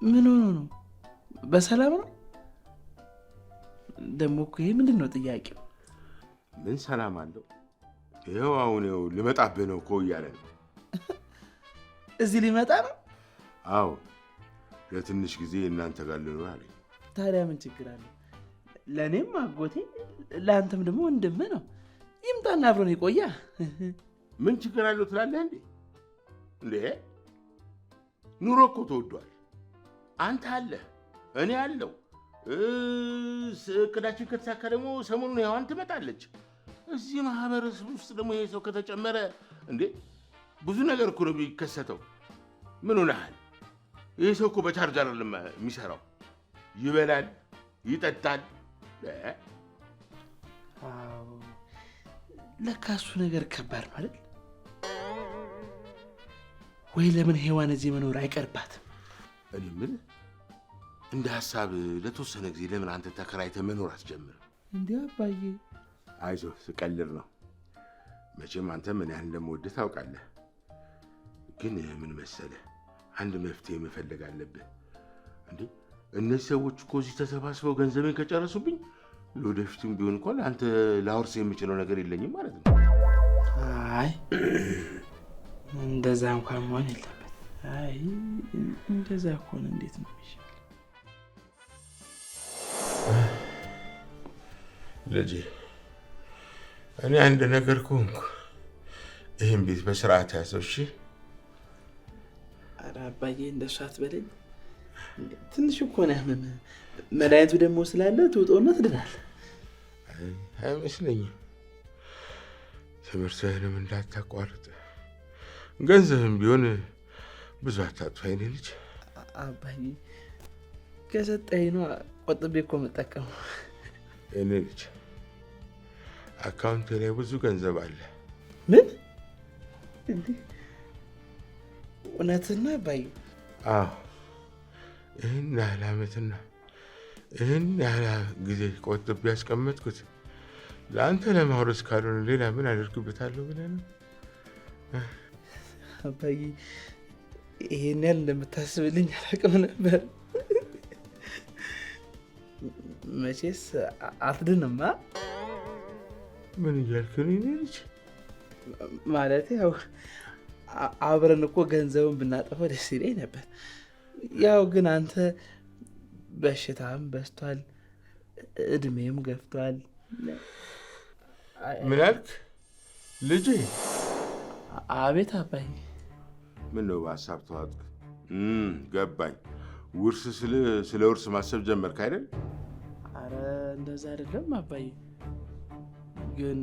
ምን ሆኖ ነው? በሰላም ነው? ደግሞ እኮ ይሄ ምንድን ነው ጥያቄው? ምን ሰላም አለው? ይኸው አሁን ልመጣብህ ነው እኮ እያለ ነው። እዚህ ሊመጣ ነው? አዎ ለትንሽ ጊዜ እናንተ ጋር ልኖር አለኝ። ታዲያ ምን ችግር አለው? ለእኔም አጎቴ ለአንተም ደግሞ ወንድምህ ነው። ይምጣና አብሮን ይቆያ። ምን ችግር አለው ትላለህ እንዴ? ኑሮ እኮ ተወዷል። አንተ አለህ፣ እኔ አለው። እቅዳችን ከተሳካ ደግሞ ሰሞኑን ሔዋን ትመጣለች። እዚህ ማህበረሰብ ውስጥ ደግሞ ይሄ ሰው ከተጨመረ እንዴ ብዙ ነገር እኮ ነው የሚከሰተው። ምን ሆነሃል? ይሄ ሰው እኮ በቻርጅ አይደለም የሚሰራው። ይበላል፣ ይጠጣል። ለካ እሱ ነገር ከባድ ነው አይደል? ወይ ለምን ሔዋን እዚህ መኖር አይቀርባትም? እኔ ምን እንደ ሀሳብ ለተወሰነ ጊዜ ለምን አንተ ተከራይተህ መኖር አትጀምርም? እንዴ አባዬ፣ አይዞህ ስቀልድ ነው። መቼም አንተ ምን ያህል እንደምወድህ ታውቃለህ። ግን ምን መሰለህ፣ አንድ መፍትሄ መፈለግ አለብህ። እንዴ እነዚህ ሰዎች እኮ እዚህ ተሰባስበው ገንዘቤን ከጨረሱብኝ ለወደፊቱም ቢሆን እንኳን አንተ ላወርስ የምችለው ነገር የለኝም ማለት ነው። አይ እንደዛ እንኳን መሆን የለበት። አይ እንደዛ ከሆነ እንዴት ነው የሚሻለው? ልጄ እኔ አንድ ነገር ከሆንኩ ይህን ቤት በስርዓት ያዘው። እሺ? ኧረ አባዬ እንደሱ አትበለኝ። ትንሽ እኮ ነው ያመመህ። መድኃኒቱ ደግሞ ስላለ ትውጦና ትድናለህ። አይመስለኝም። ትምህርትህንም እንዳታቋርጥ ገንዘብም ቢሆን ብዙ አታጥፋ የኔ ልጅ። አባዬ ከሰጠኝ ነው ቆጥቤ እኮ የምጠቀመው። የኔ ልጅ አካውንቴ ላይ ብዙ ገንዘብ አለ። ምን? እውነትና አባዬ? አዎ፣ ይህን ያህል ዓመትና ይህን ያህል ጊዜ ቆጥቤ ያስቀመጥኩት ለአንተ ለማውረስ ካልሆነ ሌላ ምን አደርግበታለሁ ብለህ ነው? አባዬ ይሄን ያህል እንደምታስብልኝ አላውቅም ነበር። መቼስ አትድንማ። ምን እያልክ ነው የኔ ልጅ? ማለት ያው አብረን እኮ ገንዘቡን ብናጠፈው ደስ ይለኝ ነበር። ያው ግን አንተ በሽታም በዝቷል፣ እድሜም ገፍቷል። ምን አልክ ልጄ? አቤት አባዬ። ምን ነው በሀሳብ ተዋጥክ? ገባኝ። ውርስ ስለ ውርስ ማሰብ ጀመርክ አይደል? አረ እንደዛ አይደለም አባዬ፣ ግን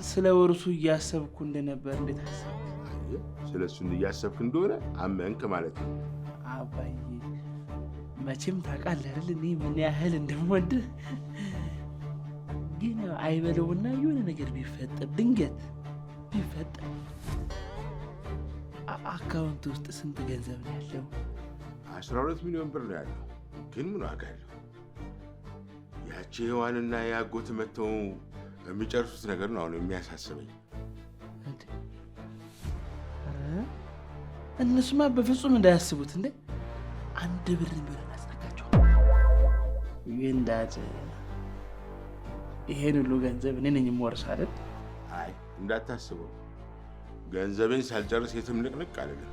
ስለ ውርሱ እያሰብኩ እንደነበር። እንዴት አሰብክ? ስለ እሱን እያሰብክ እንደሆነ አመንክ ማለት ነው አባዬ። መቼም ታውቃለህ አይደል እኔ ምን ያህል እንደምወድህ። ግን አይበለውና የሆነ ነገር ቢፈጠር፣ ድንገት ቢፈጠር አካውንት ውስጥ ስንት ገንዘብ ነው ያለው? 12 ሚሊዮን ብር ነው ያለው። ግን ምን ዋጋ አለው? ያቺ ሔዋንና የአጎት መተው የሚጨርሱት ነገር ነው አሁን የሚያሳስበኝ። እነሱማ በፍጹም እንዳያስቡት እንዴ! አንድ ብር ቢሆን እናስነካቸው። ግን ዳት ይሄን ሁሉ ገንዘብ እኔ ነኝ የምወርስ አይደል? አይ እንዳታስበው፣ ገንዘቤን ሳልጨርስ የትም ንቅንቅ አልልም።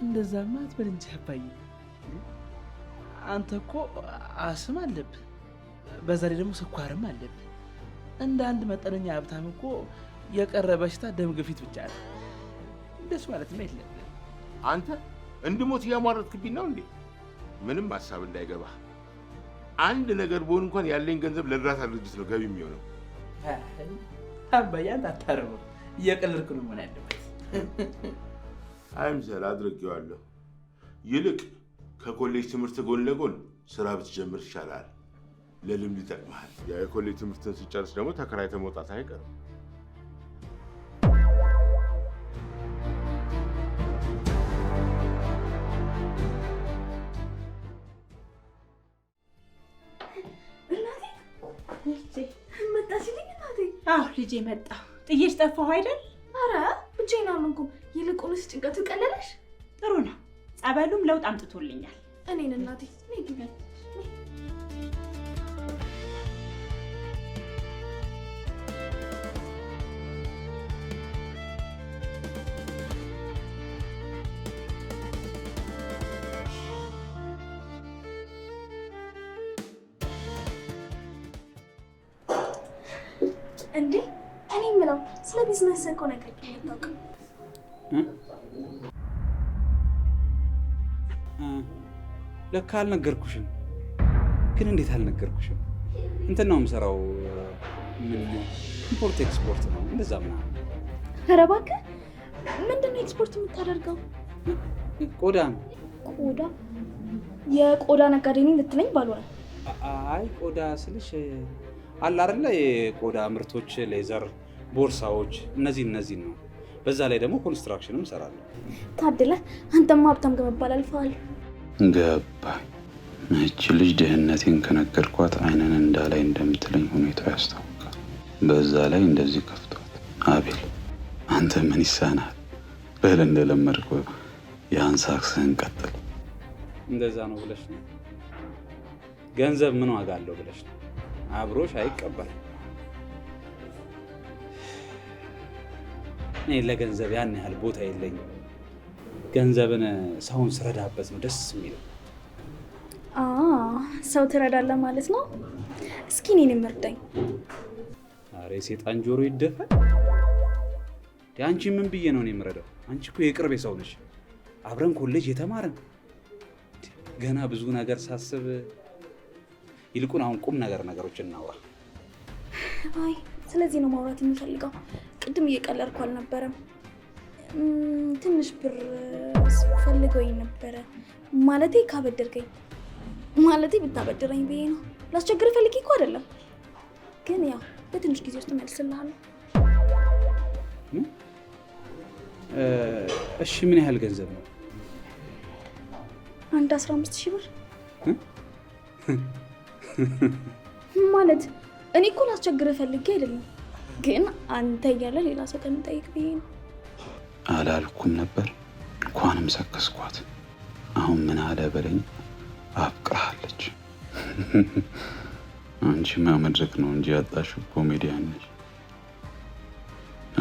እንደዛማ አትበል እንጂ አባዬ። አንተ እኮ አስም አለብህ፣ በዛ ላይ ደግሞ ስኳርም አለብህ። እንደ አንድ መጠነኛ ሀብታም እኮ የቀረ በሽታ ደም ግፊት ብቻ ነው። እንደሱ ማለት ነው የለም። አንተ እንድሞት እያሟረትክብኝ ነው እንዴ? ምንም ሀሳብ እንዳይገባ። አንድ ነገር በሆን እንኳን ያለኝ ገንዘብ ለእርዳታ ድርጅት ነው ገቢ የሚሆነው። አባዬ አንተ አታረበው፣ እየቀለድክ ነው መሆን ያለበት። አይምሰል፣ አድርጌዋለሁ። ይልቅ ከኮሌጅ ትምህርት ጎን ለጎን ስራ ብትጀምር ይሻላል። ለልምድ ይጠቅምሃል። የኮሌጅ ትምህርትን ሲጨርስ ደግሞ ተከራይተህ መውጣት አይቀርም። አዎ ልጄ መጣሁ። ጥዬሽ ጠፋሁ አይደል? አረ ብቻዬን አልሆንኩም። ይልቁንስ ጭንቀቱ ቀለለሽ? ጥሩ ነው። ጸበሉም ለውጥ አምጥቶልኛል። እኔን እናቴ ነይ ግቢ። እንዴ እኔ የምለው ስለ ቢዝነስ እኮ ነገር የምታውቀው ለካ አልነገርኩሽም። ግን እንዴት አልነገርኩሽም? እንትን ነው የምሰራው፣ ምን ኢምፖርት ኤክስፖርት ነው እንደዛ ምናምን። ኧረ እባክህ ምንድን ነው ኤክስፖርት የምታደርገው? ቆዳ ነው። ቆዳ? የቆዳ ነጋዴ ነኝ ልትለኝ ባልሆነ። አይ ቆዳ ስልሽ አለ አይደለ የቆዳ ምርቶች፣ ሌዘር፣ ቦርሳዎች፣ እነዚህ ነው። በዛ ላይ ደግሞ ኮንስትራክሽንም እሰራለሁ። ታድለ አንተማ ሀብታም ከመባል አልፈዋል። ገባኝ። እቺ ልጅ ድህነቴን ከነገርኳት አይነን እንዳላይ እንደምትለኝ ሁኔታው ያስታውቃል። በዛ ላይ እንደዚህ ከፍቷት። አቤል አንተ ምን ይሳናል? በል እንደለመድከው ያን ሳክስህን ቀጥል። እንደዛ ነው ብለሽ ነው? ገንዘብ ምን ዋጋ አለው ብለሽ ነው? አብሮሽ አይቀበልም። እኔ ለገንዘብ ያን ያህል ቦታ የለኝም። ገንዘብን ሰውን ስረዳበት ነው ደስ የሚለው። ሰው ትረዳለህ ማለት ነው? እስኪ እኔን እርዳኝ። ኧረ የሴጣን ጆሮ ይደፋል። አንቺ ምን ብዬ ነው እኔ የምረዳው? አንቺ እኮ የቅርቤ ሰው ነሽ። አብረን ኮሌጅ የተማርን ገና ብዙ ነገር ሳስብ፣ ይልቁን አሁን ቁም ነገሮችን እናውራ። አይ ስለዚህ ነው ማውራት የምፈልገው። ቅድም እየቀለድኩ አልነበረም። ትንሽ ብር ፈልገውኝ ነበረ። ማለቴ ካበደርከኝ፣ ማለቴ ብታበድረኝ ብዬ ነው። ላስቸግር ፈልጌ እኮ አይደለም፣ ግን ያው በትንሽ ጊዜ ውስጥ እመልስልሃለሁ። እሺ ምን ያህል ገንዘብ ነው? አንድ 15,000 ብር ማለት። እኔ እኮ ላስቸግር ፈልጌ አይደለም፣ ግን አንተ እያለ ሌላ ሰው ከምጠይቅ ብዬ ነው። አላልኩም ነበር? እንኳንም ሰከስኳት። አሁን ምን አለ በለኝ። አፍቅርሃለች። አንቺማ መድረክ ነው እንጂ ያጣሽው ኮሜዲያን ነሽ።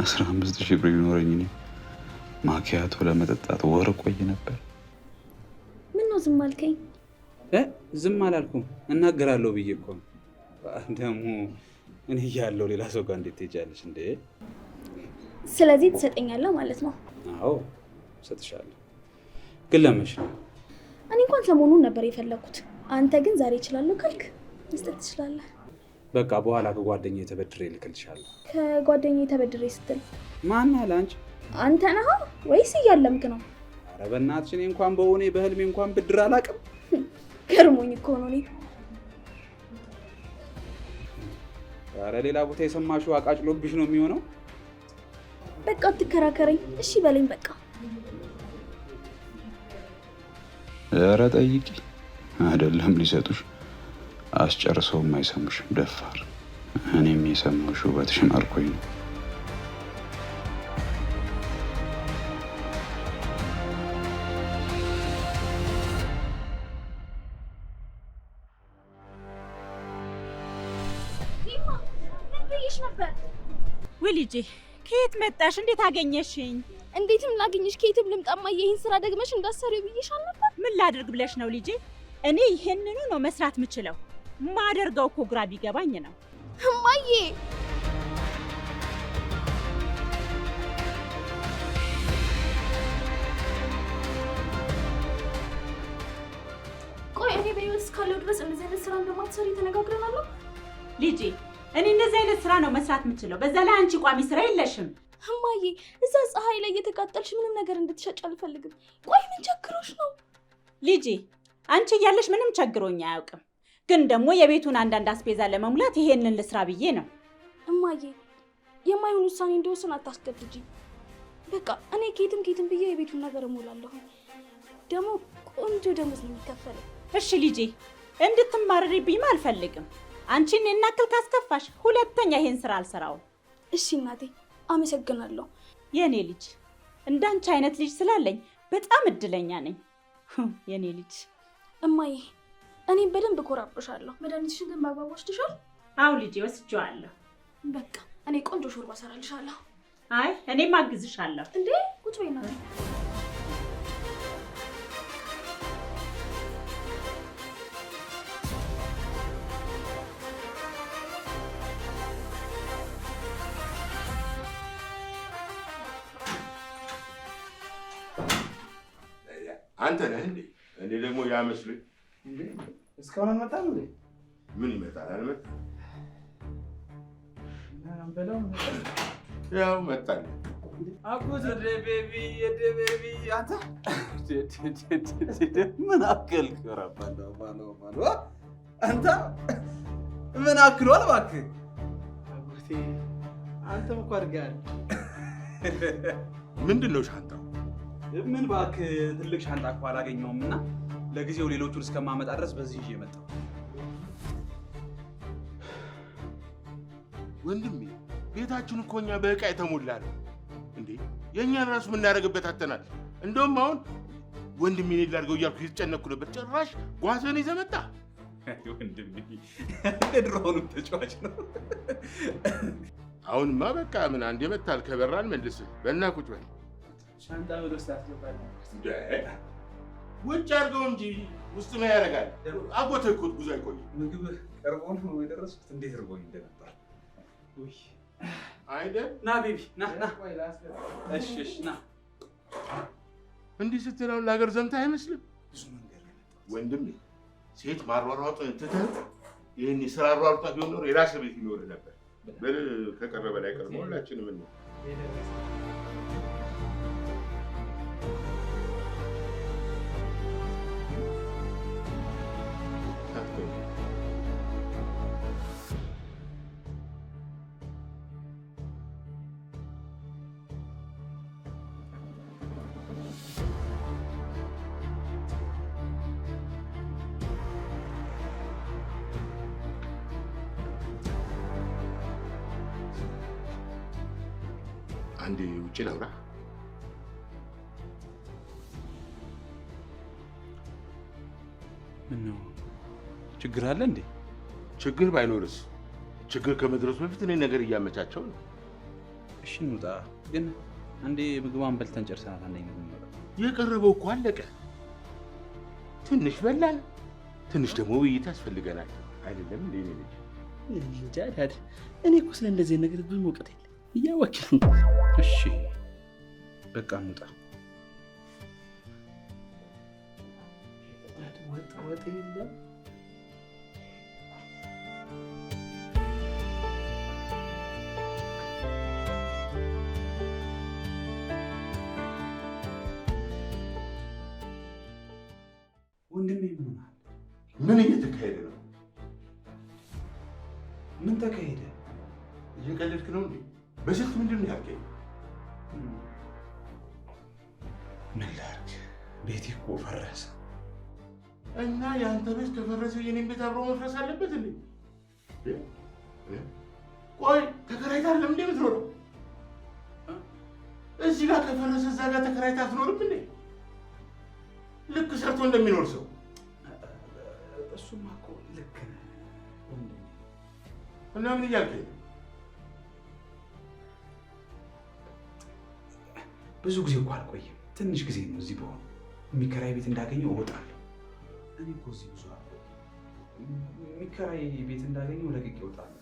15,000 ብር ቢኖረኝ እኔ ማኪያቶ ለመጠጣት ወር ቆይ ነበር። ምን ነው ዝም አልከኝ? ዝም አላልኩም፣ እናገራለሁ ብዬ እኮ ነው። ደግሞ እኔ እያለሁ ሌላ ሰው ጋር እንዴት ትሄጃለሽ እንዴ? ስለዚህ ትሰጠኛለህ ማለት ነው? አዎ እሰጥሻለሁ። ግን ለመች ነው? እኔ እንኳን ሰሞኑን ነበር የፈለኩት። አንተ ግን ዛሬ እችላለሁ ካልክ መስጠት ትችላለህ። በቃ በኋላ ከጓደኛዬ ተበድሬ እልክልሻለሁ። ከጓደኛዬ ተበድሬ ስትል ማን አለ? አንተ ነህ ወይስ እያለምክ ነው? ኧረ በእናትሽ እኔ እንኳን በሆኔ በህልሜ እንኳን ብድር አላውቅም። ገርሞኝ እኮ ነው። እኔ ኧረ ሌላ ቦታ የሰማሽው አቃጭሎብሽ ነው የሚሆነው። በቃ አትከራከረኝ። እሺ በለኝ በቃ። ኧረ ጠይቂ። አይደለም ሊሰጡሽ አስጨርሰውም አይሰሙሽም። ደፋር። እኔም የሰማሁሽ ውበትሽን አርኮኝ ነው። ውይ ልጄ ከየት መጣሽ? እንዴት አገኘሽኝ? እንዴትም ላገኝሽ ከየትም ልምጣማ። ይህን ስራ ደግመሽ እንዳሰሪው ብዬሻል ነበር። ምን ላድርግ ብለሽ ነው ልጄ? እኔ ይሄንኑ ነው መስራት የምችለው። ማደርገው እኮ ግራ ቢገባኝ ነው። እማዬ ቆይ፣ እኔ በህይወት እስካለሁ ድረስ እንደዚህ አይነት ስራ እንደማትሰሪ ተነጋግረናል። ልጄ እኔ እንደዚህ አይነት ስራ ነው መስራት የምችለው። በዛ ላይ አንቺ ቋሚ ስራ የለሽም። እማዬ እዛ ፀሐይ ላይ እየተቃጠልሽ ምንም ነገር እንድትሸጭ አልፈልግም። ቆይ ምን ቸግሮሽ ነው? ልጄ አንቺ እያለሽ ምንም ቸግሮኝ አያውቅም። ግን ደግሞ የቤቱን አንዳንድ አስቤዛ ለመሙላት ይሄንን ልስራ ብዬ ነው። እማዬ የማይሆን ውሳኔ እንደወስን አታስገድጂ። በቃ እኔ ኬትም ብዬ የቤቱን ነገር እሞላለሁ። ደግሞ ቆንጆ ደሞዝ ነው የሚከፈለው። እሺ ልጄ እንድትማረሪብኝም አልፈልግም። አንቺን እናክል ካስከፋሽ ሁለተኛ ይሄን ስራ አልሰራውም። እሺ እናቴ አመሰግናለሁ። የኔ ልጅ እንዳንቺ አይነት ልጅ ስላለኝ በጣም እድለኛ ነኝ። የኔ ልጅ እማዬ እኔ በደንብ እኮራብሻለሁ። መድኃኒትሽን ግን በአግባቡ ወስድሻል? አዎ ልጄ ወስጄዋለሁ። በቃ እኔ ቆንጆ ሾርባ እሰራልሻለሁ። አይ እኔም አግዝሻለሁ። እንዴ ቁጭ በይ እናቴ። አንተ ነህ እንዴ? እኔ ደግሞ ያ መስሎኝ እስካሁን አልመጣም እንዴ? ምን ይመጣል? አልመጣም። ያው መጣል አጎት ቤቢ አንተ ምን አከልክ? አንተ ምን አክሏል? እባክህ አጎቴ አንተም እኮ አድርገሃል። ምንድን ነው ሻንጣው? ምን እባክህ ትልቅ ሻንጣ እኮ አላገኘሁም እና ለጊዜው ሌሎቹን እስከማመጣ ድረስ በዚህ ይዤ መጣሁ። ወንድሜ ቤታችን እኮ እኛ በዕቃ የተሞላ ነው እንዴ። የእኛን ራሱ የምናደርግበት አተናል። እንደውም አሁን ወንድሜ እኔን ላድርገው እያልኩ የተጨነኩ ነበር። ጭራሽ ጓዝህን ይዘህ መጣ። ወንድሜ ድሮውንም ተጫዋች ነው። አሁንማ በቃ ምን አንዴ መታል ከበራን መልስህ። በእና ቁጭ በል። ሻንጣ ወደ ውስጥ አስገባለሁ። ውጭ አድርገው እንጂ ውስጥ ምን ያደርጋል? አጎትህ እኮ ብዙ አይቆይም። ምግብ ቀርቦ ነው የደረስኩት። እንዴት እርቦኝ እንደነበር አይደል? ና ቤቢ ና። እሺ ና። እንዲህ ስትል አሁን ለሀገር ዘምታ አይመስልም? ብዙ መንገድ ነው ወንድሜ። ሴት ማሯሯጥ ትተህ ይህን የስራ አሯሯጣ ቢሆን ኖሮ የራስህ ቤት ይኖርህ ነበር። ከቀረበ ላይ ቀርሞ ሁላችንም ነው አንዴ ውጭ ላውራ። ምን ነው ችግር አለ እንዴ? ችግር ባይኖርስ? ችግር ከመድረሱ በፊት እኔ ነገር እያመቻቸው ነው። እሺ እንውጣ። ግን አንዴ ምግቧን በልተን ጨርሰናል። አንዴ ነው የቀረበው እኮ አለቀ። ትንሽ በላን፣ ትንሽ ደግሞ ውይይት ያስፈልገናል። አይደለም እንዴ? እኔ ልጅ እንጃ ዳድ፣ እኔ እኮ ስለ እንደዚህ ነገር ብዙ እውቀት የለም እያወቅን። እሺ በቃ እንውጣ። ወጥ የለም ወንድሜ ምን ሆናል? ምን እየተካሄደ ነው? ምን ተካሄደ? እየቀለድክ ነው እንዴ? በስልክ ምንድን ነው ያልከኝ? ምን ላድርግ? ቤቴ እኮ ፈረሰ። እና የአንተ ቤት ከፈረሰ የኔን ቤት አብሮ መፍረስ አለበት እንዴ? ቆይ ተከራይተህ አይደለም እንዴ የምትኖረው? እዚህ ጋር ከፈረሰ እዛ ጋር ተከራይተህ አትኖርም እንዴ? ልክ ሰርቶ እንደሚኖር ሰው። እሱማ እኮ ልክ ነህ ወንድሜ። እና ምን እያልከኝ? ብዙ ጊዜ እኮ አልቆይም፣ ትንሽ ጊዜ ነው እዚህ በሆነ የሚከራይ ቤት እንዳገኘው እወጣለሁ። እኔ እኮ እዚህ ብዙ አልቆይም። የሚከራይ ቤት እንዳገኘው ለቅቄ እወጣለሁ።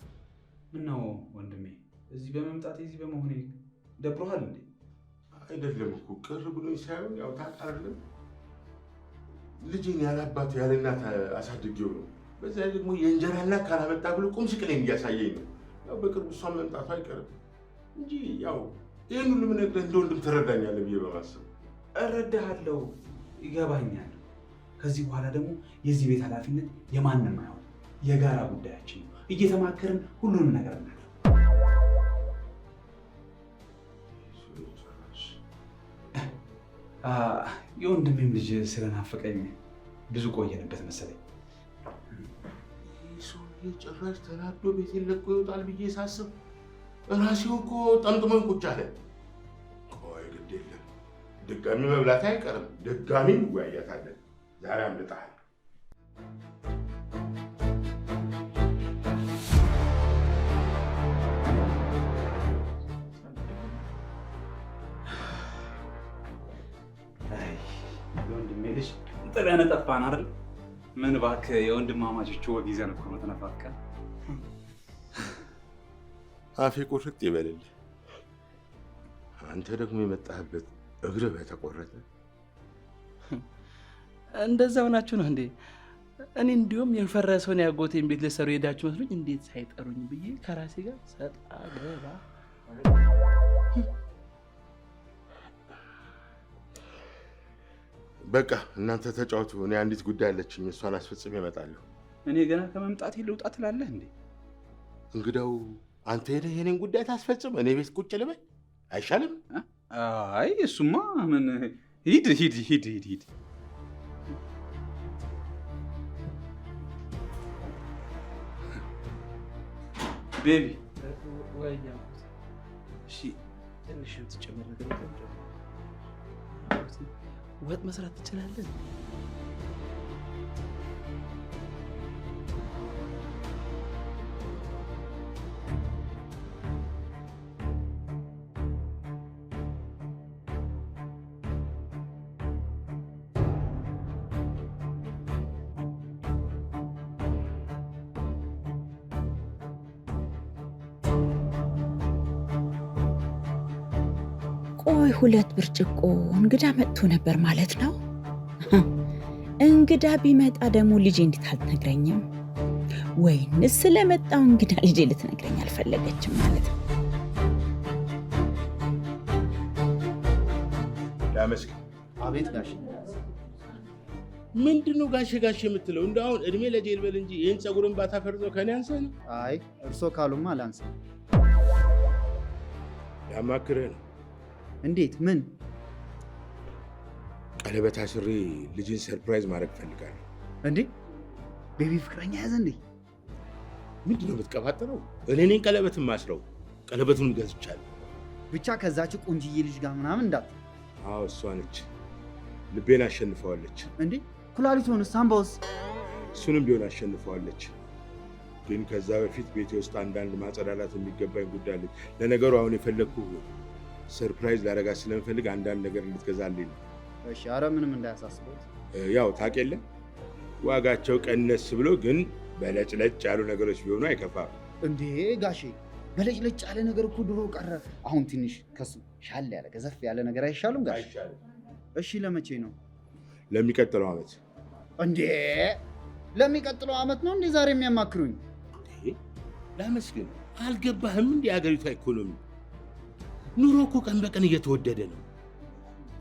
ምነው ወንድሜ እዚህ በመምጣቴ እዚህ በመሆኔ ደብሮሃል እንዴ? አይደለም እኮ ቅር ብሎኝ ሳይሆን ያው ታውቃለህ፣ ልጄን ያለ አባት ያለ እናት አሳድጌው ነው። በዛ ላይ ደግሞ የእንጀራ እናት ካላመጣ ብሎ ቁም ስቅሌን እያሳየኝ ነው። ያው በቅርቡ እሷን መምጣቱ አይቀርም እንጂ ያው ይህን ሁሉ የምነግርህ እንደ ወንድም ትረዳኛለህ ብዬ በማሰብ። እረዳሃለሁ፣ ይገባኛል። ከዚህ በኋላ ደግሞ የዚህ ቤት ኃላፊነት የማንም አይሆን፣ የጋራ ጉዳያችን ነው። እየተማከርን ሁሉንም ነገር እናደርግ። የወንድሜም ልጅ ስለናፈቀኝ ብዙ ቆየንበት መሰለኝ። ይህ ሰውዬ ጭራሽ ተናዶ ቤቴን ለቆ ይወጣል ብዬ ሳስብ እራሴው እኮ ጠምጥሞኝ ቁጭ አለ። ቆይ ግድ የለም ድጋሚ መብላት አይቀርም፣ ድጋሚ እንወያያታለን። ዛሬ አምልጠሃል። የወንድሜ ልጅ ጥለን ጠፋን አይደል? ምን እባክህ የወንድማማቾቹ ወግ ይዘን እኮ ነው ተነፋፍቀን። አፌ ቁርጥ ይበልልህ። አንተ ደግሞ የመጣህበት እግርህ በተቆረጠ። እንደዛ ሆናችሁ ነው እንዴ? እኔ እንዲሁም የፈረሰውን ያጎቴን ቤት ልትሰሩ ሄዳችሁ መስሎኝ እንዴት ሳይጠሩኝ ብዬ ከራሴ ጋር ሰጣ ገባ። በቃ እናንተ ተጫወቱ። እኔ አንዲት ጉዳይ አለችኝ፣ እሷን አስፈጽሜ እመጣለሁ። እኔ ገና ከመምጣቴ ልውጣ ትላለህ እንዴ? እንግዳው አንተ ሄደህ የኔን ጉዳይ ታስፈጽም፣ እኔ ቤት ቁጭ ልበል አይሻልም? አይ እሱማ ምን፣ ሂድ ሂድ ሂድ ሂድ ሂድ። ቤቢ እሺ፣ ትንሽ የምትጨምር ነገር ወጥ መስራት ትችላለህ? ቆይ 2 ብርጭቆ እንግዳ መጥቶ ነበር ማለት ነው? እንግዳ ቢመጣ ደግሞ ልጄ እንዴት አልትነግረኝም? ወይንስ ስለመጣው እንግዳ ልጄ ልትነግረኝ አልፈለገችም ማለት ነው? ላመስግን። አቤት ጋሽ። ምንድነው ጋሼ ጋሼ የምትለው? እንደ አሁን እድሜ ለጄል በል እንጂ ይህን ፀጉርን ባታፈርዘው ከኔ አንሰህ ነው? አይ እርሶ ካሉማ አላንስም። ያማክርህ ነው። እንዴት? ምን? ቀለበት አስሬ ልጅን ሰርፕራይዝ ማድረግ ፈልጋለሁ። እንዴ ቤቢ ፍቅረኛ ያዘ እንዴ? ምንድነው የምትቀባጥረው? እኔ ነኝ ቀለበትን ማስረው። ቀለበቱን ገዝቻለሁ። ብቻ ከዛች ቆንጅዬ ልጅ ጋር ምናምን እንዳት። አዎ እሷ ነች። ልቤን አሸንፈዋለች። እንዴ ኩላሊቱን ሳምባውስ? እሱንም ቢሆን አሸንፈዋለች። ግን ከዛ በፊት ቤቴ ውስጥ አንዳንድ ማጸዳላት የሚገባኝ ጉዳይ አለች። ለነገሩ አሁን የፈለግኩህ ሰርፕራይዝ ላደርጋት ስለምፈልግ አንዳንድ ነገር እንድትገዛልኝ ነው። እሺ፣ ኧረ ምንም እንዳያሳስበው። ያው ታውቅ የለ ዋጋቸው ቀነስ ብሎ ግን በለጭለጭ ያሉ ነገሮች ቢሆኑ አይከፋም። እንዴ ጋሼ በለጭለጭ ያለ ነገር እኮ ድሮ ቀረ። አሁን ትንሽ ከሱ ሻል ያለ ገዘፍ ያለ ነገር አይሻሉም ጋሼ? እሺ ለመቼ ነው? ለሚቀጥለው ዓመት። እንዴ ለሚቀጥለው ዓመት ነው እንዴ ዛሬ የሚያማክሩኝ? ላመስግን። አልገባህም እንዴ? የአገሪቷ ኢኮኖሚ ኑሮ እኮ ቀን በቀን እየተወደደ ነው።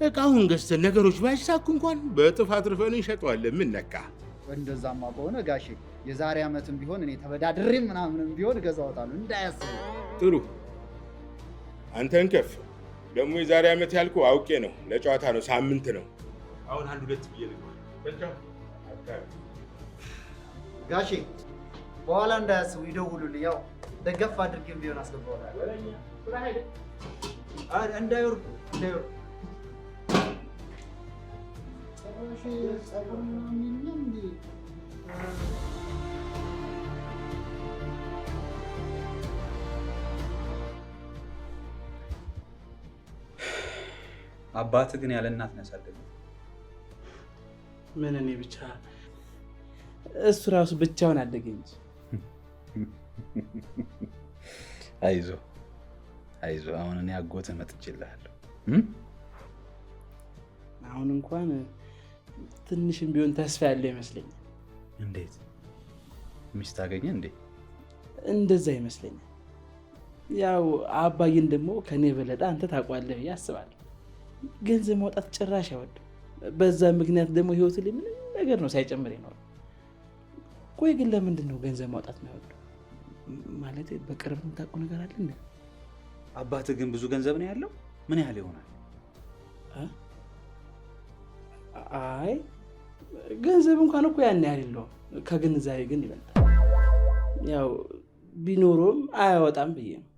እቃውን ገዝተን ነገሮች ባይሳኩ እንኳን በእጥፍ አትርፈን እንሸጠዋለን። ምን ነካ? እንደዛማ ከሆነ ጋሼ የዛሬ ዓመትም ቢሆን እኔ ተበዳድሬም ምናምንም ቢሆን እገዛዎታለሁ እንዳያስቡ። ጥሩ አንተን ከፍ ደግሞ የዛሬ ዓመት ያልኩ አውቄ ነው። ለጨዋታ ነው፣ ሳምንት ነው። አሁን አንድ ሁለት ብዬ ልግባ ጋሼ። በኋላ እንዳያስቡ ይደውሉልኝ። ያው ደገፍ አድርጌም ቢሆን አስገባዋለሁ። እንዳይወርዱ እንዳይወርዱ። አባት ግን ያለ እናት ነው ያሳደገው። ምን እኔ ብቻ? እሱ ራሱ ብቻውን አደገ እንጂ። አይዞ አይዞ፣ አሁን እኔ አጎትህ መጥቼልሃለሁ። አሁን እንኳን ትንሽም ቢሆን ተስፋ ያለው ይመስለኛል። እንዴት ሚስት አገኘ እንዴ? እንደዛ ይመስለኛል። ያው አባዬን ደግሞ ከኔ በለጠ አንተ ታውቋለህ ብዬ አስባለሁ። ገንዘብ ማውጣት ጭራሽ አይወድም። በዛ ምክንያት ደግሞ ህይወት ላይ ምንም ነገር ነው ሳይጨምር ይኖራል። ቆይ ግን ለምንድን ነው ገንዘብ ማውጣት የማይወደው? ማለት በቅርብ የምታውቀው ነገር አለ እንዴ? አባትህ ግን ብዙ ገንዘብ ነው ያለው? ምን ያህል ይሆናል? አይ ገንዘብ እንኳን እኮ ያን ያህል የለውም። ከግንዛቤ ግን ይበልጣል። ያው ቢኖረውም አያወጣም ብዬ ነው።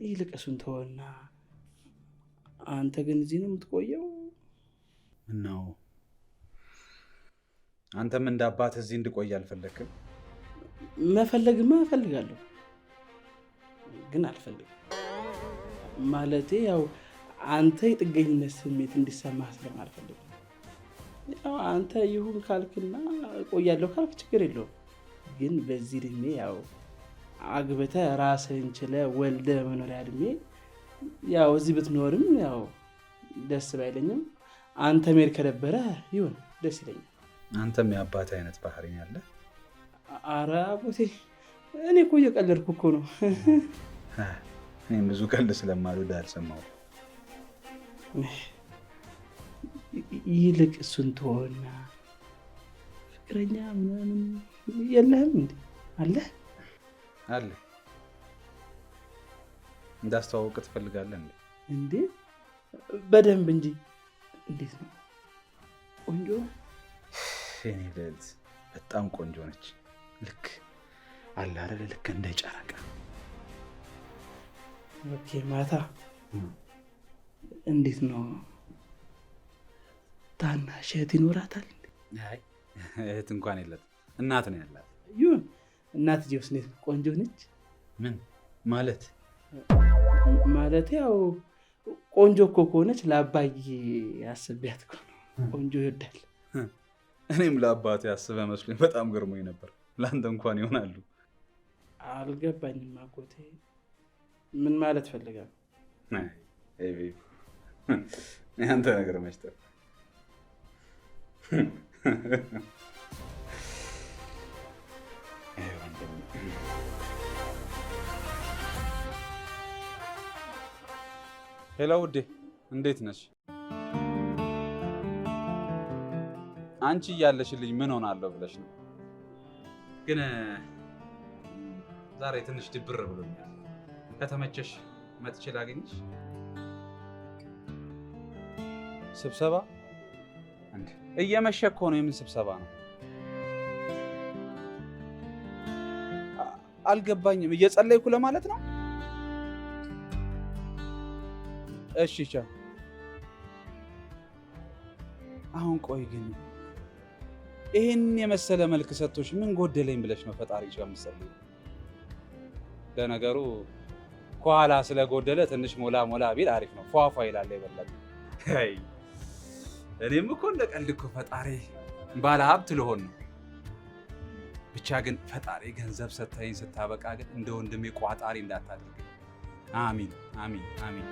ይልቅ እሱን ተወና፣ አንተ ግን እዚህ ነው የምትቆየው? ነው አንተም እንደ አባት እዚህ እንድቆይ አልፈለግም? መፈለግማ እፈልጋለሁ፣ ግን አልፈልግም። ማለቴ ያው አንተ የጥገኝነት ስሜት እንዲሰማህ ስለማልፈልግ። ያው አንተ ይሁን ካልክና እቆያለሁ ካልክ ችግር የለውም። ግን በዚህ እድሜ ያው አግብተህ ራስህን ችለህ ወልደህ መኖሪያ እድሜ ያው እዚህ ብትኖርም ያው ደስ ባይለኝም አንተ መሄድ ከነበረ ይሁን ደስ ይለኛል። አንተም የአባት አይነት ባህሪ ያለ። ኧረ አጎቴ እኔ እኮ እየቀለድኩ እኮ ነው። እኔም ብዙ ቀልድ ስለማልወድ አልሰማሁም። ይልቅ እሱን ተወና ፍቅረኛ ምናምን የለህም እንዴ? አለህ? አለ። እንዳስተዋውቅ ትፈልጋለህ እንዴ? እንዴ በደንብ እንጂ። እንዴት ነው? ቆንጆ የኔ ልዕልት በጣም ቆንጆ ነች። ልክ አለ አይደል? ልክ እንደ ጨረቃ። ኦኬ ማታ እንዴት ነው? ታናሽ እህት ይኖራታል? አይ እህት እንኳን የላትም፣ እናት ነው ያላት። ይሁን እናትዬውስ እንዴት ነው? ቆንጆ ነች? ምን ማለት? ማለት ያው ቆንጆ እኮ ከሆነች ለአባዬ አስቤያት እኮ ነው። ቆንጆ ይወዳል። እኔም ለአባቴ አስበህ መስሎኝ በጣም ገርሞኝ ነበር። ለአንተ እንኳን ይሆናሉ። አልገባኝም አጎቴ፣ ምን ማለት ፈልጋለሁ? አንተ ነገር መችተህ ሄሎ ውዴ፣ እንዴት ነሽ? አንቺ እያለሽልኝ ምን ሆናለሁ ብለሽ ነው? ግን ዛሬ ትንሽ ድብር ብሎኛል። ከተመቸሽ መጥቼ ላገኝሽ። ስብሰባ? እየመሸ እኮ ነው። የምን ስብሰባ ነው? አልገባኝም። እየጸለይኩ ለማለት ነው? እሺ ቻው። አሁን ቆይ ግን ይሄን የመሰለ መልክ ሰጥቶሽ ምን ጎደለኝ ብለሽ ነው ፈጣሪ ጋር የምትጸልይው? ለነገሩ ከኋላ ስለጎደለ ትንሽ ሞላ ሞላ ቢል አሪፍ ነው። ፏፏ ይላል የበለጠ። አይ እኔም እኮ እንደ ቀልድ እኮ ፈጣሪ ባለ ሀብት ልሆን ነው። ብቻ ግን ፈጣሪ ገንዘብ ሰጥተኸኝ ስታበቃ ግን እንደ ወንድሜ ቋጣሪ እንዳታደርግ። አሚን አሚን አሚን።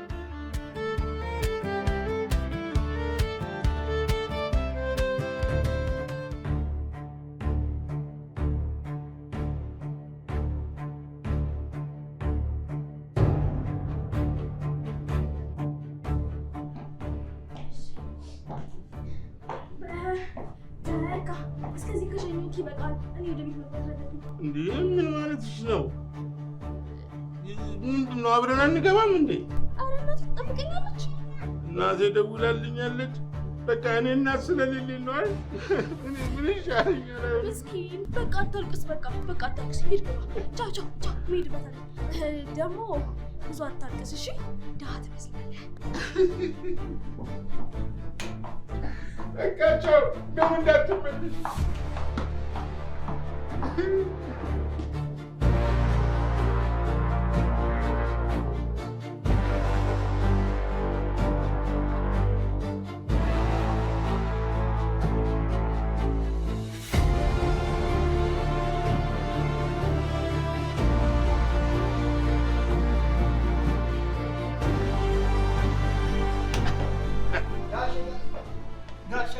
እስከዚህ ከሸኙት ይበቃል። እኔ ወደ ቤት መግባት አለብኝ። እንዴ ምን ማለትሽ ነው? ምንድን ነው አብረን አንገባም እንዴ? ኧረ እናቴ ትጠብቀኛለች። እናቴ ደውላልኛለች። በቃ እኔ እናት ስለሌለኝ ነው አይደል? እኔ ምን ይሻለኛል? ምስኪን በቃ አታልቅስ። በቃ አታልቅስ። ሂድ ግባ። ቻው ቻው ቻው። መሄድበታል። ደግሞ ብዙ አታልቅስ እሺ? ድሀ ትመስላለህ። በቃ ቻው። ደግሞ እንዳትመለሽ።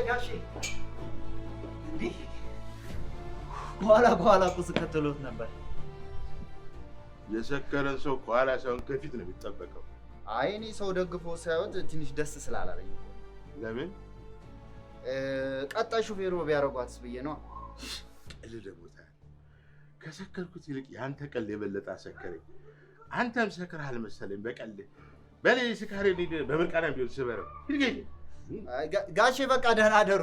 ጋሼ እንዲህ ከኋላ እኮ ስከተሎት ነበር። የሰከረን ሰው ከኋላ ሳይሆን ከፊት ነው የሚጠበቀው። አይ እኔ ሰው ደግፎ ሳይሆን ትንሽ ደስ ስላላለኝ። ለምን? ቀጣይ ሹፌሩ ቢያደርጓትስ ብዬ ነው። ቀልድ ቦታ ከሰከርኩት ይልቅ የአንተ ቀልድ የበለጠ አሰከረኝ። አንተም ሰክረሃል መሰለኝ በቀልድ። በሌ ስካሬ በምርቃና ቢሆን ስበረው ይልገኝ። ጋሼ በቃ ደህና አደሩ።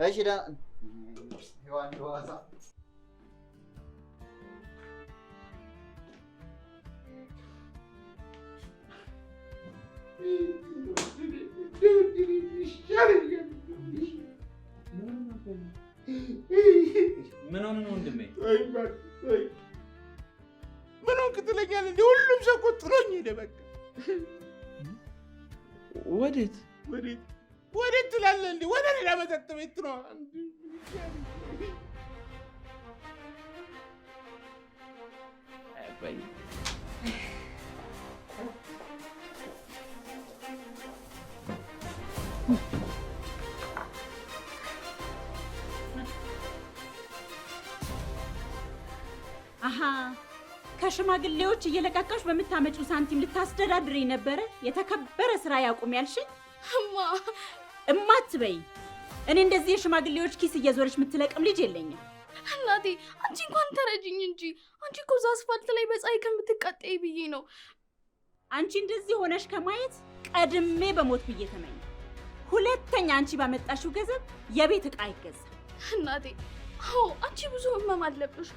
እሺ ደህና ሄዋን ደዋዛ ምን ሆነ ነው ወንድሜ? ምን ሆንክ ትለኛለህ? እንደ ሁሉም ሰው እኮ ጥሎኝ ሄደ። በቃ ወዴት ትላለህ? እንደ ወደ ሌላ መጠጥ ቤት ነው። አሃ ከሽማግሌዎች እየለቃቃሽ በምታመጪው ሳንቲም ልታስተዳድሪ ነበረ። የተከበረ ስራ ያቁም ያልሽኝ እማ አትበይ። እኔ እንደዚህ የሽማግሌዎች ኪስ እየዞረች የምትለቅም ልጅ የለኝም። እናቴ አንቺ እንኳን ተረጅኝ እንጂ አንቺ እኮ እዛ አስፋልት ላይ በፀሐይ ከምትቃጠይ ብዬ ነው። አንቺ እንደዚህ ሆነሽ ከማየት ቀድሜ በሞት ብዬ ተመኘ። ሁለተኛ አንቺ ባመጣሽው ገንዘብ የቤት ዕቃ አይገዛም። እናቴ አዎ አንቺ ብዙ ህመም አለብሽ።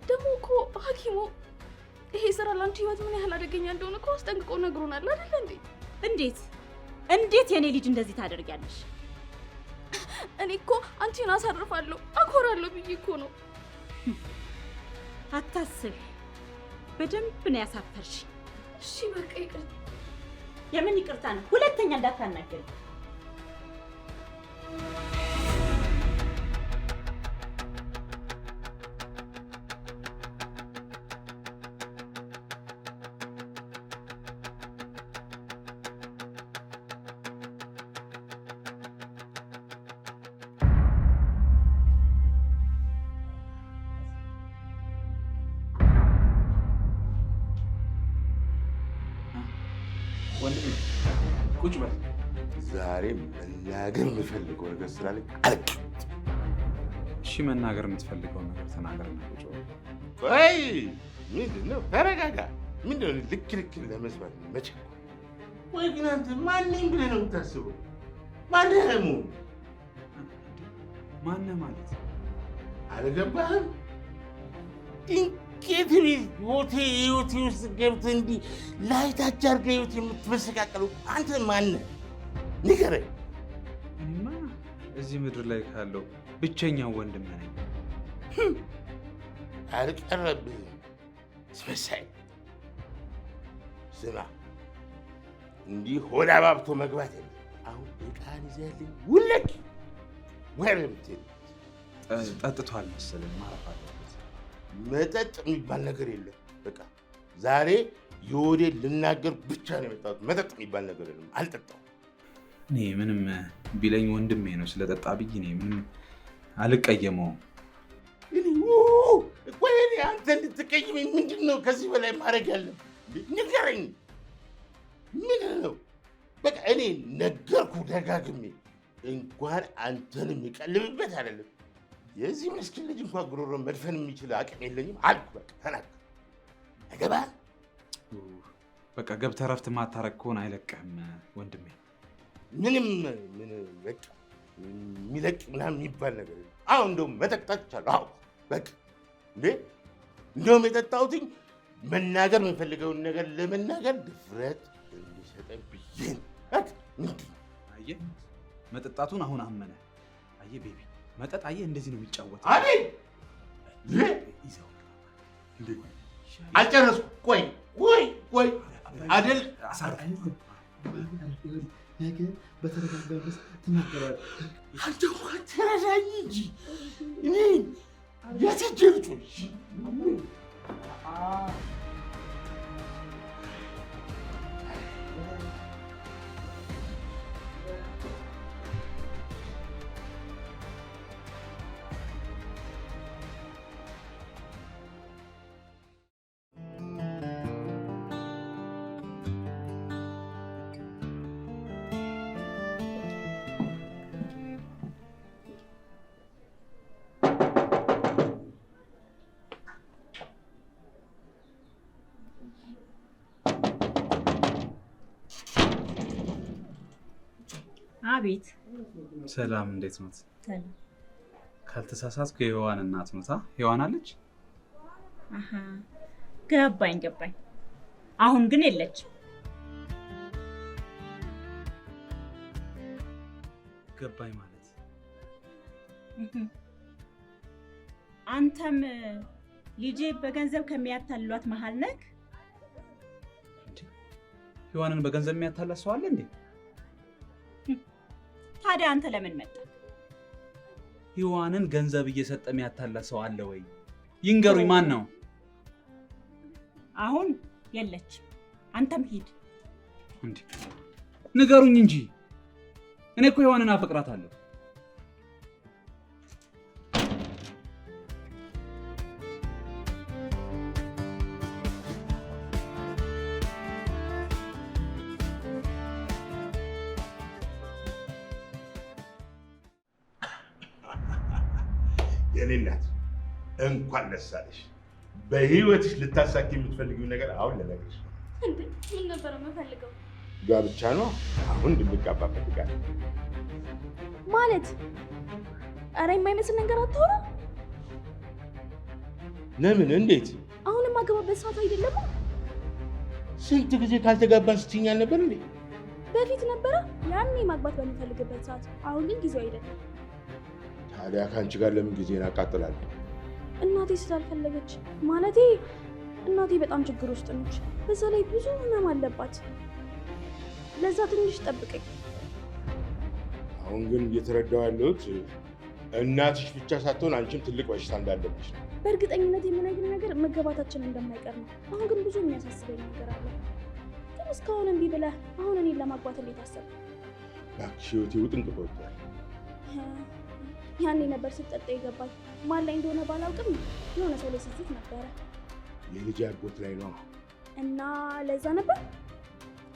ደግሞ እኮ ሐኪሙ ይሄ ስራ ለአንቺ ህይወት ምን ያህል አደገኛ እንደሆነ እኮ አስጠንቅቆ ነግሮናል አይደል እንዴ? እንዴት የኔ ልጅ እንደዚህ ታደርጊያለሽ? እኔ እኮ አንቺን አሳርፋለሁ አኮራለሁ ብዬ እኮ ነው። አታስቢ፣ በደንብ ነው ያሳፈርሽ። እሺ በቃ ይቅርታ። የምን ይቅርታ ነው? ሁለተኛ እንዳታናገሪ። ቁጭ በል። ዛሬ መናገር የምፈልገው ነገር ስላለኝ አልቅ። እሺ መናገር የምትፈልገው ነገር ተናገር። ቁጭ በል። ቆይ ምንድን ነው? ተረጋጋ። ምንድን ነው ልክ ለመስማት መቼ? ወይ ግን አንተ ማንኝ ብለህ ነው የምታስበው? ማነህ ደግሞ? ማነህ ማለት አልገባህም? ኬት ህይወቴ ውስጥ ገብተህ እንዲህ ላይታች አድርገህ ህይወት የምትመሰቃቀለው አንተ ማነህ? ንገረኝ። እኔማ እዚህ ምድር ላይ ካለው ብቸኛው ወንድም ነኝ። አልቀረብህም አስመሳይ። ስማ እንዲህ ሆድ አባብቶ መግባት የለም። አሁን ዕቃህን ይዘህልኝ ውለቅ። ወሬ ብትል ጠጥቷል መሰለኝ ማረፍ አለበት። መጠጥ የሚባል ነገር የለም። በቃ ዛሬ የወዴን ልናገር ብቻ ነው የመጣሁት። መጠጥ የሚባል ነገር የለም። አልጠጣሁም። እኔ ምንም ቢለኝ ወንድሜ ነው። ስለጠጣ ብዬ እኔ ምንም አልቀየመውም። ቆይ አንተ እንድትቀይመኝ ምንድን ነው ከዚህ በላይ ማድረግ ያለብህ? ንገረኝ። ምንድን ነው? በቃ እኔ ነገርኩ ደጋግሜ። እንኳን አንተን የሚቀልብበት አይደለም የዚህ ምስኪን ልጅ እንኳን ጉሮሮ መድፈን የሚችል አቅም የለኝም አልኩ። በቃ ተናገር። አይገባህም? በቃ ገብተህ እረፍት ማታረግ ከሆነ አይለቅህም ወንድሜ። ምንም በቃ የሚለቅ ምናምን የሚባል ነገር የለም። አሁን እንደውም መጠጣት ይቻላል። አዎ በቃ እንዴ እንደውም የጠጣሁትኝ መናገር የምፈልገውን ነገር ለመናገር ድፍረት እንዲሰጠኝ ብዬ ነው። አየህ መጠጣቱን አሁን አመነ። አየህ ቤቢ መጠጥ አየህ እንደዚህ ነው የሚጫወተው። አቤት አልጨረስኩም። ቆይ አደል ነገ በተረጋጋ መንፈስ ትናገራለህ። አንተ እንኳን ተረዳኝ እንጂ እኔ የትቼ ልጆች አቤት። ሰላም፣ እንዴት ኖት? ሰላም። ካልተሳሳትኩ የሔዋን እናት ኖታ? ሔዋን አለች? አሃ ገባኝ። አሁን ግን የለችም። ገባኝ ማለት አንተም ልጄ በገንዘብ ከሚያታልሏት መሀል ነህ? ሔዋንን በገንዘብ የሚያታላት ሰው አለ እንዴ? ታዲያ አንተ ለምን መጣ? ሔዋንን ገንዘብ እየሰጠ የሚያታላት ሰው አለ ወይ? ይንገሩኝ፣ ማን ነው? አሁን የለችም። አንተም ሂድ። እንዴ ንገሩኝ እንጂ እኔ እኮ ሔዋንን አፈቅራታለሁ። የኔ እናት እንኳን ደስ አለሽ። በህይወትሽ ልታሳኪ የምትፈልጊው ነገር አሁን ልነግርሽ ነው። እንዴ ምን ነበር የምፈልገው? ጋብቻ ነው። አሁን እንድንጋባ እፈልጋለሁ። ማለት ኧረ የማይመስል ነገር አታውራ። ለምን? እንዴት? አሁንም ማገባበት ሰዓት አይደለም። ስንት ጊዜ ካልተጋባን ስትይኝ አልነበር እንዴ? በፊት ነበረ ያኔ ማግባት በምፈልግበት ሰዓት። አሁን ግን ጊዜው አይደለም። ታዲያ ከአንቺ ጋር ለምን ጊዜን አቃጥላለሁ? እናቴ ስላልፈለገች። ማለቴ እናቴ በጣም ችግር ውስጥ ነች። በዛ ላይ ብዙ ህመም አለባት። ለዛ ትንሽ ጠብቀኝ። አሁን ግን እየተረዳሁ ያለሁት እናትሽ ብቻ ሳትሆን አንቺም ትልቅ በሽታ እንዳለብሽ ነው። በእርግጠኝነት የምነግርህ ነገር መገባታችን እንደማይቀር ነው። አሁን ግን ብዙ የሚያሳስበኝ ነገር አለ። ግን እስካሁን እምቢ ብለህ አሁን እኔን ለማግባት እንዴት አሰብክ? እባክሽ ህይወቴ ውጥንቅጥ ወጥቷል። ያኔ ነበር ስትጠጣ የገባኝ። ማን ላይ እንደሆነ ባላውቅም የሆነ ሰው ላይ ስትት ነበረ። የልጅ አጎት ላይ ነው እና ለዛ ነበር።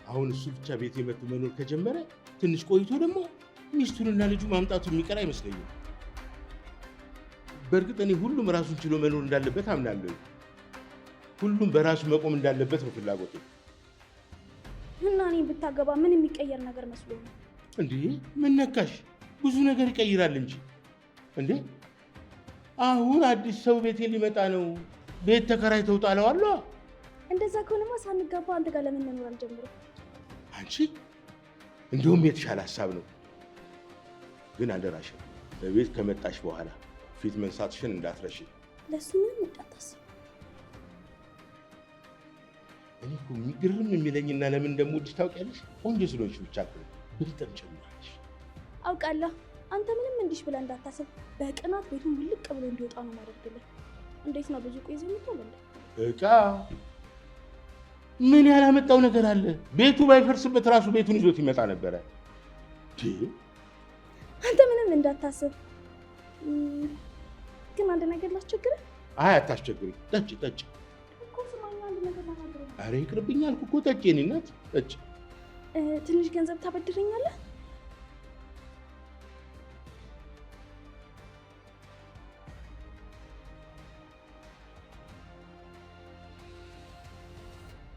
አሁን እሱ ብቻ ቤት የመጡ መኖር ከጀመረ ትንሽ ቆይቶ ደግሞ ሚስቱንና ልጁ ማምጣቱ የሚቀር አይመስለኝም። በእርግጥ እኔ ሁሉም ራሱን ችሎ መኖር እንዳለበት አምናለሁ። ሁሉም በራሱ መቆም እንዳለበት ነው ፍላጎቴ። እና እኔን ብታገባ ምን የሚቀየር ነገር መስሎ ነው? እንዴ ምን ነካሽ? ብዙ ነገር ይቀይራል እንጂ። እንዴ አሁን አዲስ ሰው ቤቴ ሊመጣ ነው። ቤት ተከራይተው ጣለዋል። እንደዛ ከሆነማ ሳንጋባ አንተ ጋር ለምን መኖር አልጀምርም? አንቺ እንደውም የተሻለ ሀሳብ ነው። ግን አደራሽን በቤት ከመጣሽ በኋላ ፊት መንሳትሽን እንዳትረሺ። ለሱ ምንም እንዳታስብ። እኔ እኮ የሚገርም የሚለኝና ለምን እንደምወድሽ ታውቂያለሽ? ቆንጆ ስለሆንሽ ብቻ እኮ ብልጥም ጨምራለሽ። አውቃለሁ። አንተ ምንም እንዲሽ ብለህ እንዳታስብ። በቅናት ቤቱን ውልቅ ብሎ እንዲወጣ ነው ማድረግልህ። እንዴት ነው ብዙ ቆይዘህ የምትወልድ? እቃ ምን ያላመጣው ነገር አለ? ቤቱ ባይፈርስበት ራሱ ቤቱን ይዞት ይመጣ ነበረ። አንተ ምንም እንዳታስብ። ግን አንድ ነገር ላስቸግርህ። አይ አታስቸግሪኝ። ጠጪ ጠጪ እኮ ስማኝ፣ አንድ ነገር ላናግርህ። ኧረ ይቅርብኝ አልኩ እኮ። ጠጪ የእኔ እናት ጠጪ። ትንሽ ገንዘብ ታበድረኛለህ?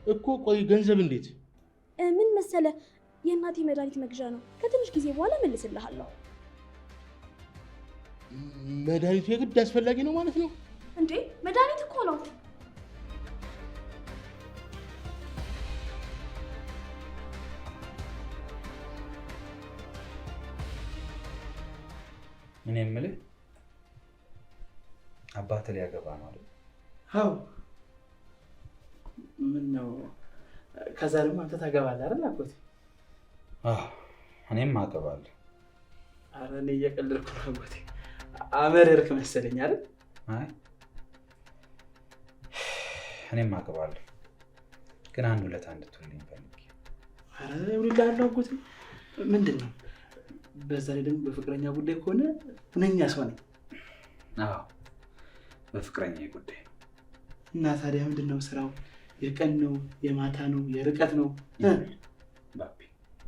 እኮ ቆይ ገንዘብ እንዴት? ምን መሰለ፣ የእናቴ መድኃኒት መግዣ ነው። ከትንሽ ጊዜ በኋላ መልስልሃለሁ። መድኃኒቱ የግድ አስፈላጊ ነው ማለት ነው እንዴ? መድኃኒት እኮ ነው። እኔ የምልህ አባትህ ሊያገባ ነው አይደል? አዎ። ምን ነው? ከዛ ደግሞ አንተ ታገባለህ አይደል አጎቴ? አዎ እኔም አገባለሁ። ኧረ እኔ እየቀለድኩ ነው አጎቴ። አመረርክ መሰለኝ አይደል? አይ እኔም አገባለሁ፣ ግን አንድ ሁለት እንድትውልኝ ፈልጌ። ኧረ እውልልሃለሁ አጎቴ። ምንድን ነው? በዛ ላይ ደግሞ በፍቅረኛ ጉዳይ ከሆነ ሁነኛ ሰው ነኝ። አዎ በፍቅረኛ ጉዳይ። እና ታዲያ ምንድን ነው ስራው? የቀን ነው የማታ ነው የርቀት ነው? ባቢ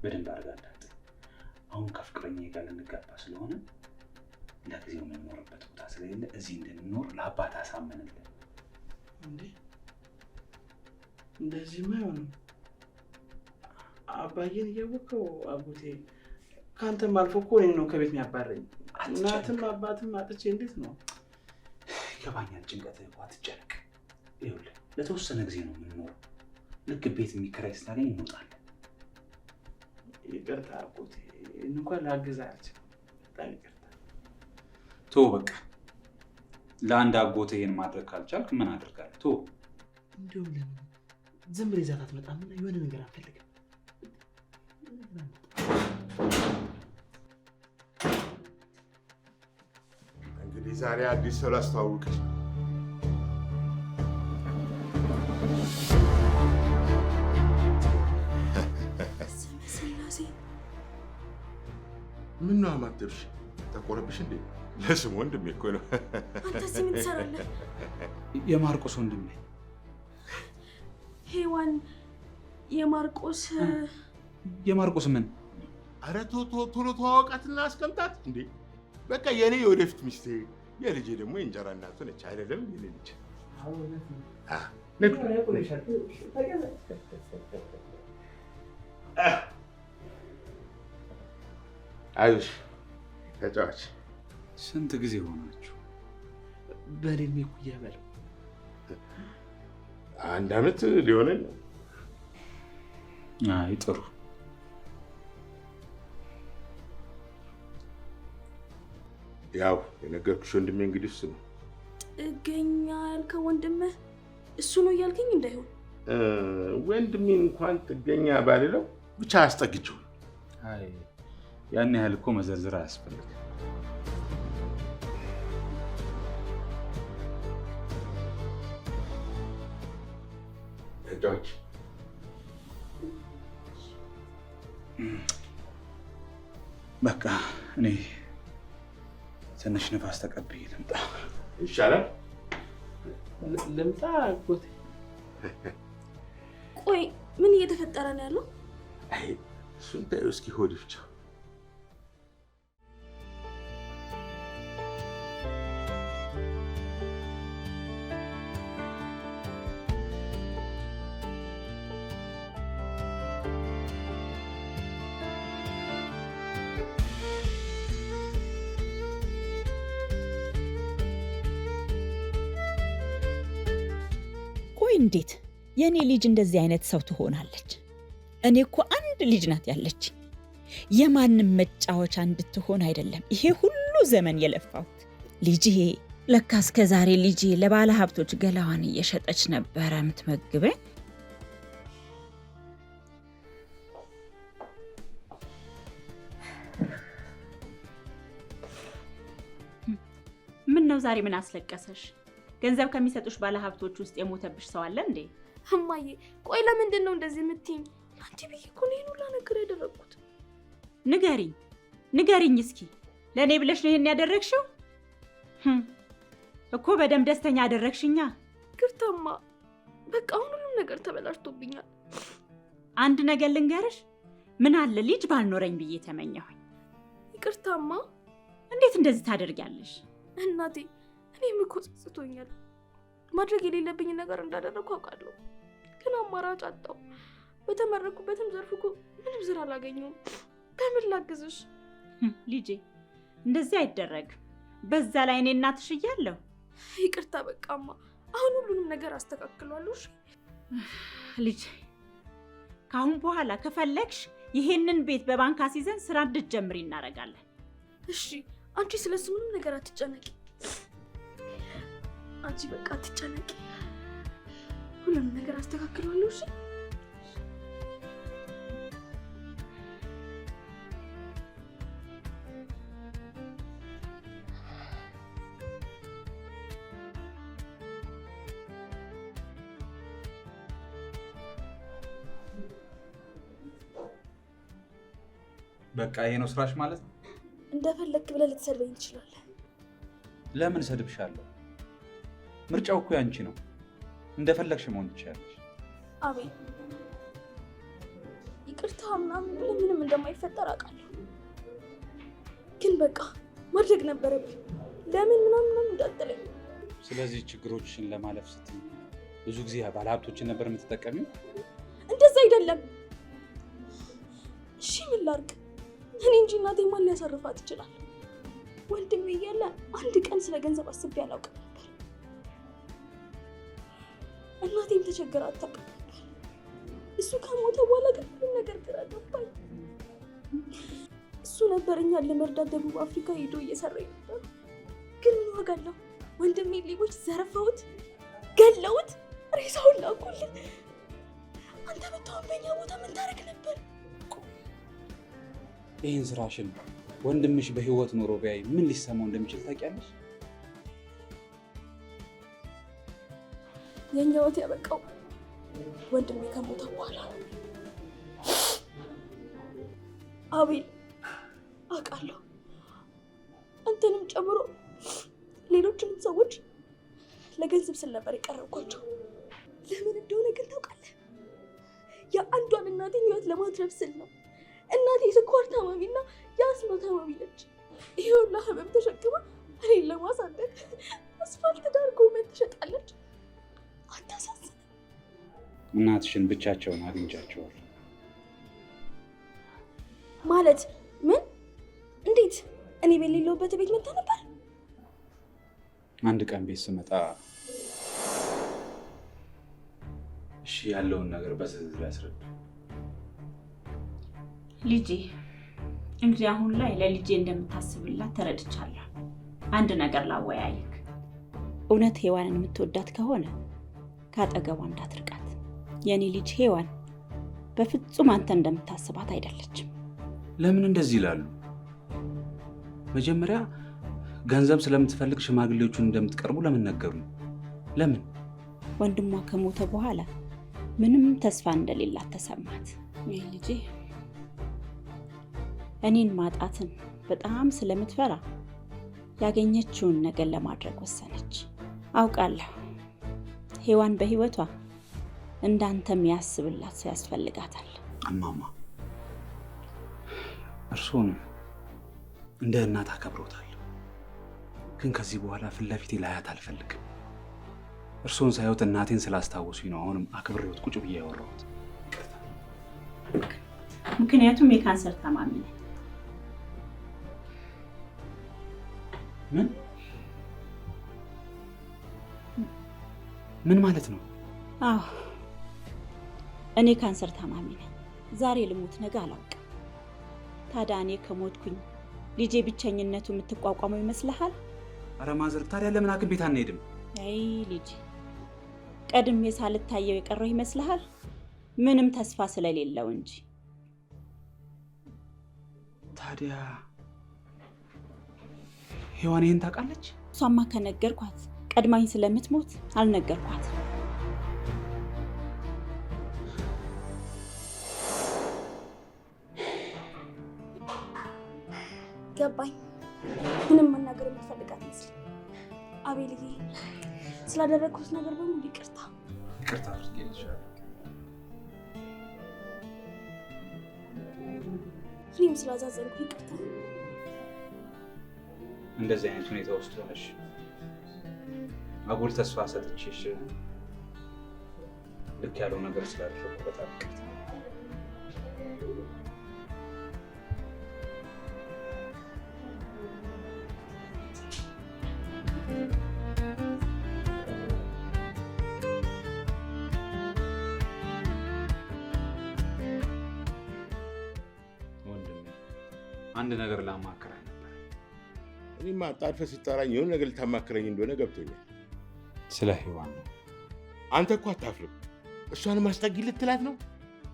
በደንብ አድርጋላት። አሁን ከፍቅረኛ ጋር ልንጋባ ስለሆነ ለጊዜው የምንኖርበት ቦታ ስለሌለ እዚህ እንድንኖር ለአባት አሳመንልን። እንዴ እንደዚህማ አይሆንም። አባዬን እያወቀው አጎቴ፣ ከአንተም አልፎ እኮ እኔን ነው ከቤት የሚያባረኝ። እናትም አባትም አጥቼ እንዴት ነው? ይገባኛል ጭንቀትህ እኮ፣ አትጨነቅ። ይኸውልህ ለተወሰነ ጊዜ ነው የምንኖረው። ልክ ቤት የሚከራይ ስታገኝ እንወጣለን። ይቅርታ አጎቴ፣ እንኳን ላግዝህ አልችልም። በጣም ይቅርታ። ተወው በቃ። ለአንድ አጎትህ ይሄን ማድረግ ካልቻልክ ምን አድርጋለሁ? ተወው። እንደውም ለምን ዝም ብለህ ይዛት አትመጣምና የሆነ ነገር አንፈልግም? እንግዲህ ዛሬ አዲስ ሰው ላስተዋውቅሽ ነው። ምን ነው አማተብሽ? ተቆረብሽ እንዴ? ለስሙ ወንድሜ እኮ ነው። አንተ እዚህ ምን ትሰራለህ? የማርቆስ ወንድም ነኝ። ሄዋን የማርቆስ የማርቆስ ምን? ኧረ ቶሎ ተዋወቃትና አስቀምጣት እንዴ። በቃ የኔ የወደፊት ሚስቴ፣ የልጄ ደግሞ የእንጀራ እናቱ ነች። አይደለም የኔ ልጅ? አይዞሽ ተጫዋች። ስንት ጊዜ ሆናችሁ? በእድሜ እኩያ በለው። 1 ዓመት ሊሆነን ነው። አይ ጥሩ። ያው የነገርኩሽ ወንድሜ እንግዲህ እሱ ነው። ጥገኛ ያልከው ወንድምህ እሱ ነው እያልከኝ እንዳይሆን። ወንድሜን እንኳን ጥገኛ ባልለው ብቻ አስጠግቼው። አይ ያን ያህል እኮ መዘርዘር አያስፈልግም። ተጫዋች በቃ እኔ ትንሽ ንፋስ ተቀብዬ ልምጣ። ይሻላል። ልምጣ አጎቴ? ቆይ ምን እየተፈጠረ ነው ያለው? አይ እሱን ተይው እስኪ፣ ሆድሽ ብቻ። እንዴት የኔ ልጅ እንደዚህ አይነት ሰው ትሆናለች? እኔ እኮ አንድ ልጅ ናት ያለች። የማንም መጫወቻ እንድትሆን አይደለም ይሄ ሁሉ ዘመን የለፋሁት። ልጄ ለካ እስከ ዛሬ ልጄ ለባለ ሀብቶች ገላዋን እየሸጠች ነበረ የምትመግበኝ። ምን ነው ዛሬ ምን አስለቀሰሽ? ገንዘብ ከሚሰጡሽ ባለ ሀብቶች ውስጥ የሞተብሽ ሰው አለ እንዴ? እማዬ ቆይ ለምንድን ነው እንደዚህ የምትይኝ? አንቺ ብዬ እኮ ነው ይሄን ሁላ ነገር ያደረግኩት። ንገሪኝ እስኪ ለእኔ ብለሽ ነው ይሄን ያደረግሽው? እኮ በደም ደስተኛ አደረግሽኛ። ይቅርታማ፣ በቃ አሁን ሁሉም ነገር ተበላሽቶብኛል። አንድ ነገር ልንገርሽ፣ ምን አለ ልጅ ባልኖረኝ ብዬ ተመኘሁኝ። ይቅርታማ። እንዴት እንደዚህ ታደርጊያለሽ? እናቴ እኔም እኮ ጸጽቶኛል። ማድረግ የሌለብኝ ነገር እንዳደረግኩ አውቃለሁ፣ ግን አማራጭ አጣሁ። በተመረኩበትም ዘርፍ እኮ ምንም ስራ አላገኘሁም። በምን ላግዝሽ? ልጄ እንደዚህ አይደረግም። በዛ ላይ እኔ እናትሽ እያለሁ። ይቅርታ በቃማ፣ አሁን ሁሉንም ነገር አስተካክሏለሁ። እሺ ልጄ፣ ከአሁን በኋላ ከፈለግሽ ይሄንን ቤት በባንክ አስይዘን ስራ እንድትጀምሪ እናደርጋለን። እሺ አንቺ ስለሱ ምንም ነገር አትጨነቂ። አንቺ በቃ አትጨነቂ፣ ሁሉንም ነገር አስተካክሏለሁ። እሺ በቃ ይሄ ነው ስራሽ ማለት ነው? እንደፈለክ ብለህ ልትሰድበኝ ትችላለህ። ለምን ሰድብሻለሁ? ምርጫው እኮ ያንቺ ነው። እንደፈለግሽ መሆን ትችያለሽ። አቤል፣ ይቅርታ ምናምን ብለህ ምንም እንደማይፈጠር አውቃለሁ፣ ግን በቃ ማድረግ ነበረብኝ። ለምን ምናምን እንዳትለኝ። ስለዚህ ችግሮችን ለማለፍ ስትይ ብዙ ጊዜ ባለሀብቶችን ነበር የምትጠቀሚው? እንደዛ አይደለም። እሺ ምን ላድርግ? እኔ እንጂ እናቴ ማን ሊያሰርፋት ይችላል? ወንድሜ እያለ አንድ ቀን ስለ ገንዘብ አስቤ አላውቅም ነበር። እናቴም ተቸግራ አታውቅም ነበር። እሱ ከሞተ በኋላ ግን ሁሉም ነገር ግራ ገባኝ። እሱ ነበር እኛን ለመርዳት ደቡብ አፍሪካ ሄዶ እየሰራ ነበር። ግን ምን ዋጋ አለው? ወንድሜ ሌቦች ዘርፈውት ገለውት ሬሳውን ላኩልን። አንተ ብትሆን በእኛ ቦታ ምን ታደርግ ነበር? ይህን ስራሽን ወንድምሽ በህይወት ኖሮ ቢያይ ምን ሊሰማው እንደሚችል ታውቂያለሽ? የእኛ ህይወት ያበቃው ወንድሜ ከሞተ በኋላ ነው። አቤል፣ አውቃለሁ አንተንም ጨምሮ ሌሎችንም ሰዎች ለገንዘብ ስል ነበር የቀረብኳቸው። ለምን እንደሆነ ግን ታውቃለህ? የአንዷን እናቴን ህይወት ለማትረፍ ስል ነው። እናቴ ስኳር ታማሚና የአስማ ታማሚ ነች። ይሄ ሁላ ህመም ተሸክማ እኔን ለማሳደግ አስፋልት ዳር ጎመን ትሸጣለች። አታሳዝንም? እናትሽን ብቻቸውን አግኝቻቸዋል። ማለት ምን? እንዴት? እኔ በሌለሁበት ቤት መጣ ነበር? አንድ ቀን ቤት ስመጣ እሺ ያለውን ነገር በዝርዝር ያስረዱ። ልጄ እንግዲህ አሁን ላይ ለልጄ እንደምታስብላት ተረድቻለሁ። አንድ ነገር ላወያይክ። እውነት ሔዋንን የምትወዳት ከሆነ ከአጠገቧ እንዳትርቃት። የኔ ልጅ ሔዋን በፍጹም አንተ እንደምታስባት አይደለችም። ለምን እንደዚህ ይላሉ? መጀመሪያ ገንዘብ ስለምትፈልግ ሽማግሌዎቹን እንደምትቀርቡ ለምን ነገሩኝ? ለምን? ወንድሟ ከሞተ በኋላ ምንም ተስፋ እንደሌላት ተሰማት። ይህ ልጄ እኔን ማጣትን በጣም ስለምትፈራ ያገኘችውን ነገር ለማድረግ ወሰነች። አውቃለሁ ሔዋን በህይወቷ እንዳንተ የሚያስብላት ሰው ያስፈልጋታል። እማማ እርሶን እንደ እናት አከብሮታለሁ፣ ግን ከዚህ በኋላ ፊት ለፊቴ ላያት አልፈልግም። እርሶን ሳይሆት እናቴን ስላስታወሱኝ ነው አሁንም አክብሬዎት ቁጭ ብዬ ያወራሁት። ምክንያቱም የካንሰር ታማሚ ነኝ። ምን ማለት ነው? አዎ እኔ ካንሰር ታማሚ ነኝ። ዛሬ ልሙት ነገ አላውቅም። ታዲያ እኔ ከሞትኩኝ ልጄ ብቸኝነቱ የምትቋቋመው ይመስልሃል? አረ ማዘር ታዲያ ለምን ሐኪም ቤት አንሄድም? አይ ልጄ ቀድሜ ሳልታየው የቀረው ይመስልሃል? ምንም ተስፋ ስለሌለው እንጂ። ታዲያ ሔዋን ይሄን ታውቃለች? እሷማ ከነገርኳት ቀድማኝ ስለምትሞት አልነገርኳት። ገባኝ። ምንም መናገር የምትፈልጋት ይመስል አቤልዬ፣ ስላደረግኩት ነገር በሙሉ ይቅርታ። ይቅርታ አድርጌልሻለሁ። እኔም ስላዛዘንኩ ይቅርታ። እንደዚህ አይነት ሁኔታ ውስጥ ሆነሽ አጉል ተስፋ ሰጥቼሽ ልክ ያለው ነገር ስላደረኩ በጣም ይቅርታ። አንድ ነገር ላማክረኝ ነበር። እኔማ ጣድፈህ ስጠራኝ የሆነ ነገር ልታማክረኝ እንደሆነ ገብቶኛል። ስለ ሔዋን ነው። አንተ እኮ አታፍርም። እሷን ማስጠጊ ልትላት ነው?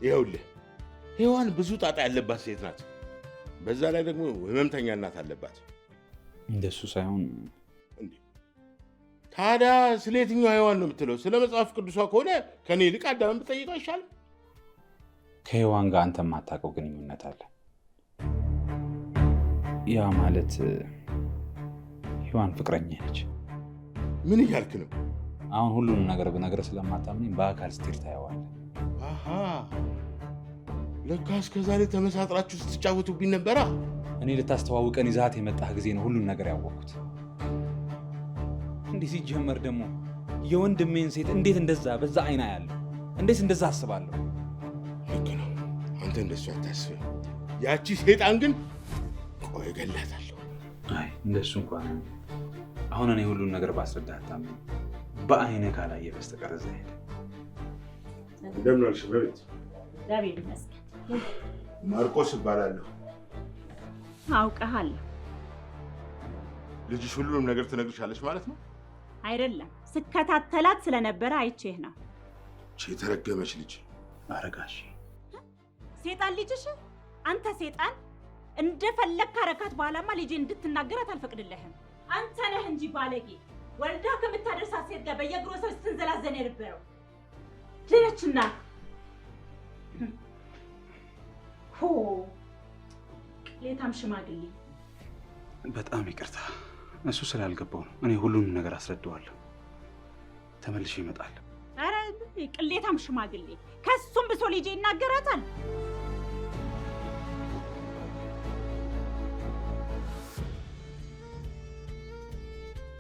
ይኸውልህ ሔዋን ብዙ ጣጣ ያለባት ሴት ናት። በዛ ላይ ደግሞ ህመምተኛ እናት አለባት። እንደሱ ሳይሆን እንዴ ታዲያ ስለ የትኛው ሔዋን ነው የምትለው? ስለ መጽሐፍ ቅዱሷ ከሆነ ከኔ ይልቅ አዳምን ብጠይቀው ይሻላል። ከሔዋን ጋር አንተ የማታውቀው ግንኙነት አለ። ያ ማለት ሔዋን ፍቅረኛ ነች። ምን እያልክ ነው? አሁን ሁሉንም ነገር ብነግርህ ስለማታምነኝ በአካል ስትሄድ ታየዋለህ። አሃ ለካ እስከዛሬ ተመሳጥራችሁ ስትጫወቱብኝ ነበራ። እኔ ልታስተዋውቀን ይዛት የመጣህ ጊዜ ነው ሁሉን ነገር ያወቅኩት። እንዲህ ሲጀመር ደግሞ የወንድሜን ሴት እንዴት እንደዛ በዛ አይና ያለው እንዴት እንደዛ አስባለሁ? ልክ ነው። አንተ እንደሱ አታስብ። ያቺ ሴጣን ግን ቆይ እገላታለሁ። አይ እንደሱ እንኳን አሁን እኔ ሁሉን ነገር ባስረዳህ አታምነኝ። በአይነ ካላየ በስተቀር እዛ ሄደ። እንደምን አልሽ በቤት? ዳዊት ይመስገን። ማርቆስ እባላለሁ። አውቀሃለሁ። ልጅሽ ሁሉንም ነገር ትነግርሻለች ማለት ነው? አይደለም ስከታተላት ስለነበረ አይቼህ ነው። የተረገመች ልጅ አረጋሽ። ሴጣን ልጅሽ አንተ ሴጣን እንደፈለግ ካረካት በኋላማ ልጄ እንድትናገራት አልፈቅድልህም። አንተ ነህ እንጂ ባለጌ ወልዳ ከምታደርሳት ሴት ጋር በየግሮሰው ስትንዘላዘን የነበረው ድነችና ሆ ቅሌታም ሽማግሌ። በጣም ይቅርታ፣ እሱ ስላልገባው ነው። እኔ ሁሉንም ነገር አስረዳዋለሁ። ተመልሼ እመጣለሁ። ኧረ ቅሌታም ሽማግሌ፣ ከሱም ብሶ ልጄ ይናገራታል።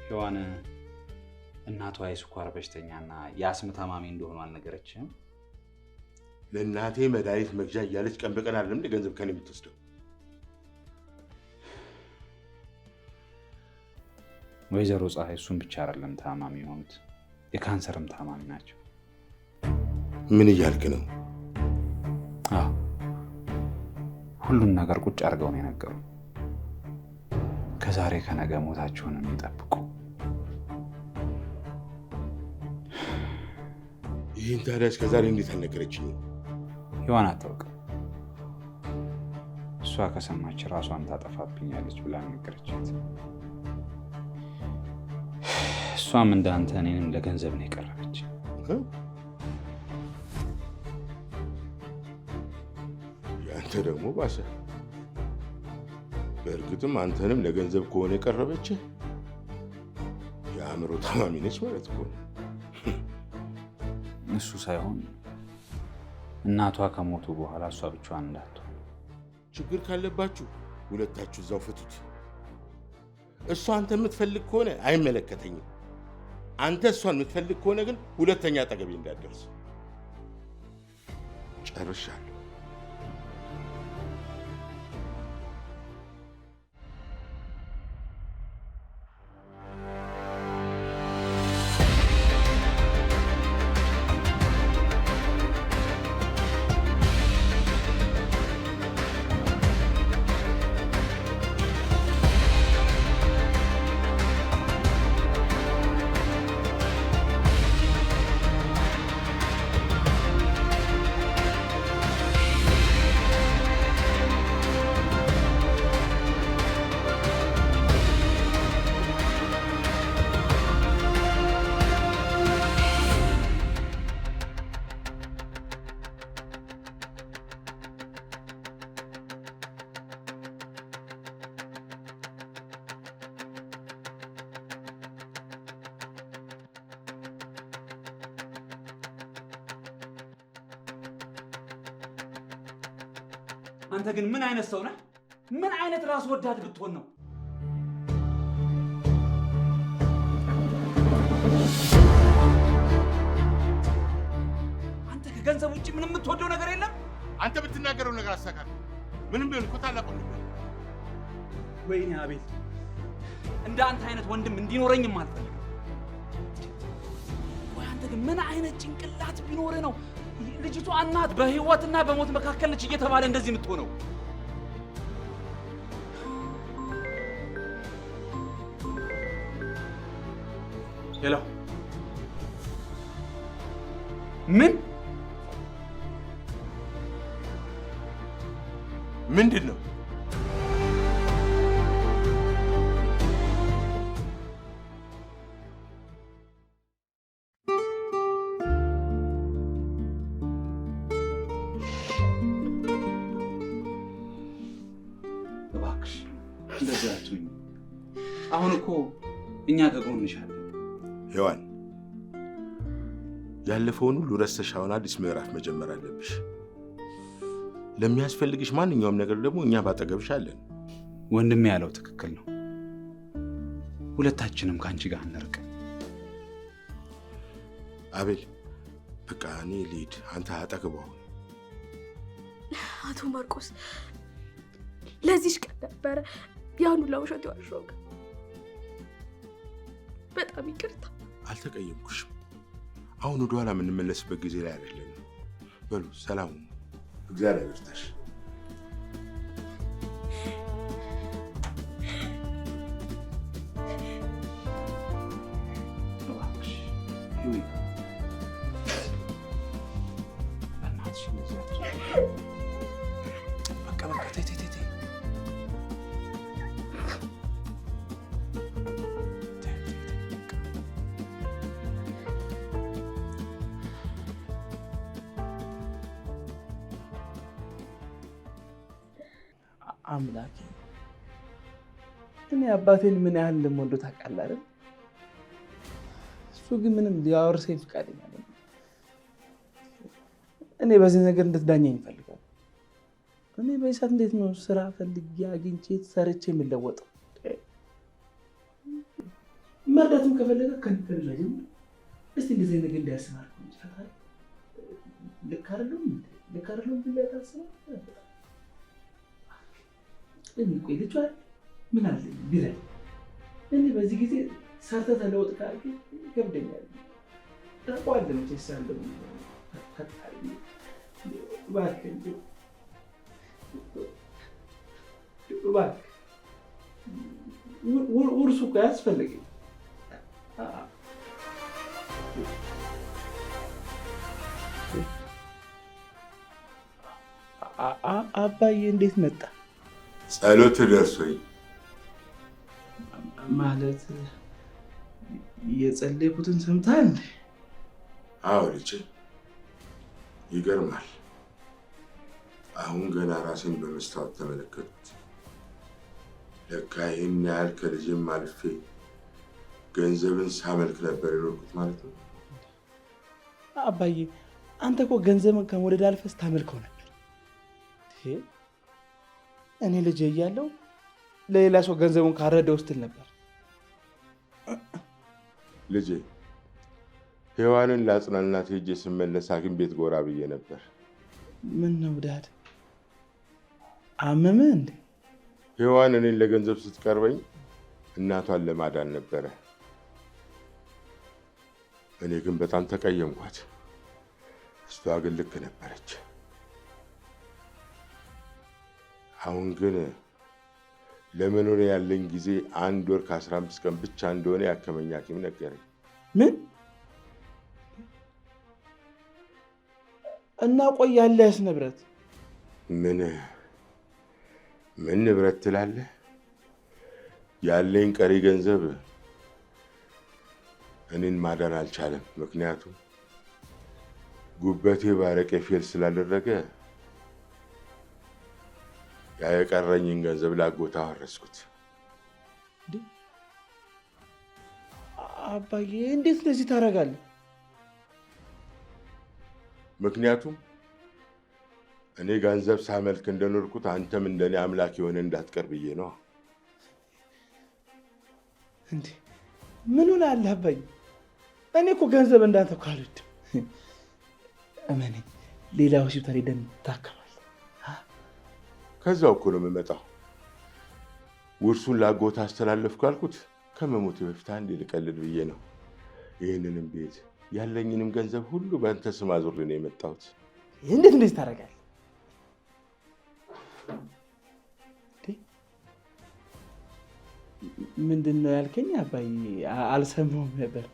ሔዋን እናቷ የስኳር በሽተኛና የአስም ታማሚ እንደሆኑ አልነገረችም? ለእናቴ መድኃኒት መግዣ እያለች ቀን በቀን አይደለም እንደ ገንዘብ ከኔ የምትወስደው? ወይዘሮ ፀሐይ እሱን ብቻ አይደለም ታማሚ የሆኑት የካንሰርም ታማሚ ናቸው። ምን እያልክ ነው? አዎ ሁሉን ነገር ቁጭ አድርገው ነው የነገሩ። ከዛሬ ከነገ ሞታቸውን የሚጠብቁ። ይህን ታዲያ እስከዛሬ እንዴት አልነገረችኝም? ሔዋን አታውቅም። እሷ ከሰማች ራሷን ታጠፋብኛለች ብላ ነገረቻት። እሷም እንዳንተ እኔንም ለገንዘብ ነው የቀረበች። ያንተ ደግሞ ባሰ። በእርግጥም አንተንም ለገንዘብ ከሆነ የቀረበች የአእምሮ ታማሚ ነች ማለት እኮ ነው። እሱ ሳይሆን እናቷ ከሞቱ በኋላ እሷ ብቻዋን እንዳትሆን። ችግር ካለባችሁ ሁለታችሁ እዛው ፈቱት። እሷ አንተ የምትፈልግ ከሆነ አይመለከተኝም። አንተ እሷን የምትፈልግ ከሆነ ግን ሁለተኛ አጠገቤ እንዳትደርስ። ጨርሻለሁ። አንተ ግን ምን አይነት ሰው ነህ? ምን አይነት ራስ ወዳድ ብትሆን ነው? አንተ ከገንዘብ ውጭ ምንም የምትወደው ነገር የለም? አንተ ብትናገረው ነገር አሳካል። ምንም ቢሆን እኮ ታላቅ ወንድም ነው። ወይኔ አቤል፣ እንደ አንተ አይነት ወንድም እንዲኖረኝም አልፈልግም። ወይ አንተ ግን ምን አይነት ጭንቅላት ቢኖር ነው ልጅቷ እናት በህይወትና በሞት መካከል ነች እየተባለ እንደዚህ የምትሆነው? ሄሎ፣ ምንድን ነው? እባክሽ እንደዚህ አትሁኝ። አሁን እኮ እኛ ከጎንሽ አለን። ሔዋን፣ ያለፈውን ሁሉ ረስተሽ አሁን አዲስ ምዕራፍ መጀመር አለብሽ። ለሚያስፈልግሽ ማንኛውም ነገር ደግሞ እኛ ባጠገብሽ አለን። ወንድሜ ያለው ትክክል ነው። ሁለታችንም ከአንቺ ጋር እንርቅ። አቤል፣ በቃ እኔ ልሂድ፣ አንተ አጠገቧ ሁን። አቶ ማርቆስ፣ ለዚህሽ ቀን ነበረ ያን ሁላ ውሸት የዋሸሁት። በጣም ይቅርታ። አልተቀየምኩሽም። አሁን ወደኋላ የምንመለስበት ጊዜ ላይ አይደለም። በሉ ሰላም፣ እግዚአብሔር ይርዳሽ። አምላኬ፣ እኔ አባቴን ምን ያህል እንደምወደው ታውቃለህ አይደል? እሱ ግን ምንም ሊያወርሰኝ ፈቃደኛ አይደለም። እኔ በዚህ ነገር እንድትዳኘኝ እፈልጋለሁ። እኔ በዚህ ሰዓት እንዴት ነው ስራ ፈልጌ አግኝቼ ሰርቼ የምለወጠው? መርዳትም ከፈለገ ከንፈል ላይ ጀምሮ እስቲ እንደዚህ ነገር እንዲያስባል ይችላል። ልክ አይደለም ብለህ ታስባለህ? እኔ ቆይ ልጅ አይደል ምን አለ ቢረዳ እኔ በዚህ ጊዜ ሰርተህ ተለወጥ ካልክ ይከብደኛል። ታውቀዋለህ መቼስ ያለው ፈጣሪ እባክህ ውርሱ እኮ አያስፈልግም። አባዬ እንዴት መጣ? ጸሎት ደርሶኝ ማለት የጸለይኩትን ሰምተሃል? አዎ ልጄ፣ ይገርማል። አሁን ገና ራሴን በመስታወት ተመለከቱት። ለካ ይህን ያህል ከልጅም አልፌ ገንዘብን ሳመልክ ነበር የኖርኩት ማለት ነው። አባዬ አንተ እኮ ገንዘብን ከመውደድ አልፈህ ስታመልከው ነበር። እኔ ልጅ እያለሁ ለሌላ ሰው ገንዘቡን ካረደው ስትል ነበር። ልጄ፣ ሔዋንን ለአጽናናት ሄጄ ስመለስ ሐኪም ቤት ጎራ ብዬ ነበር። ምን ነው ዳድ፣ አመመህ እንዴ? ሔዋን እኔን ለገንዘብ ስትቀርበኝ እናቷን ለማዳን ነበረ። እኔ ግን በጣም ተቀየምኳት። እሷ ግን ልክ ነበረች። አሁን ግን ለመኖር ያለኝ ጊዜ 1 ወር ከ15 ቀን ብቻ እንደሆነ ያከመኝ ሐኪም ነገረኝ። ምን እና ቆይ ያለህስ ንብረት? ምን ንብረት ትላለህ? ያለኝ ቀሪ ገንዘብ እኔን ማዳን አልቻለም። ምክንያቱም ጉበቴ ባረቄ ፌል ስላደረገ ያ የቀረኝን ገንዘብ ላጎታ አወረስኩት። አባዬ እንዴት እንደዚህ ታደርጋለህ? ምክንያቱም እኔ ገንዘብ ሳመልክ እንደኖርኩት አንተም እንደኔ አምላክ የሆነ እንዳትቀር ብዬ ነው። እንዴ ምን ሆነሃል አባዬ? እኔ እኮ ገንዘብ እንዳንተ እኮ አልወድም። እመኔ ሌላ ሆስፒታል ሄደን ታከማል። ከዛው እኮ ነው የምመጣው። ውርሱን ላጎት አስተላለፍኩ አልኩት። ከመሞቴ በፊት አንዴ ልቀልድ ብዬ ነው። ይህንንም ቤት ያለኝንም ገንዘብ ሁሉ በአንተ ስም አዙሬ ነው የመጣሁት። እንዴት እንደዚህ ታደርጋለህ? ምንድን ነው ያልከኝ አባዬ? አልሰማሁም ነበር።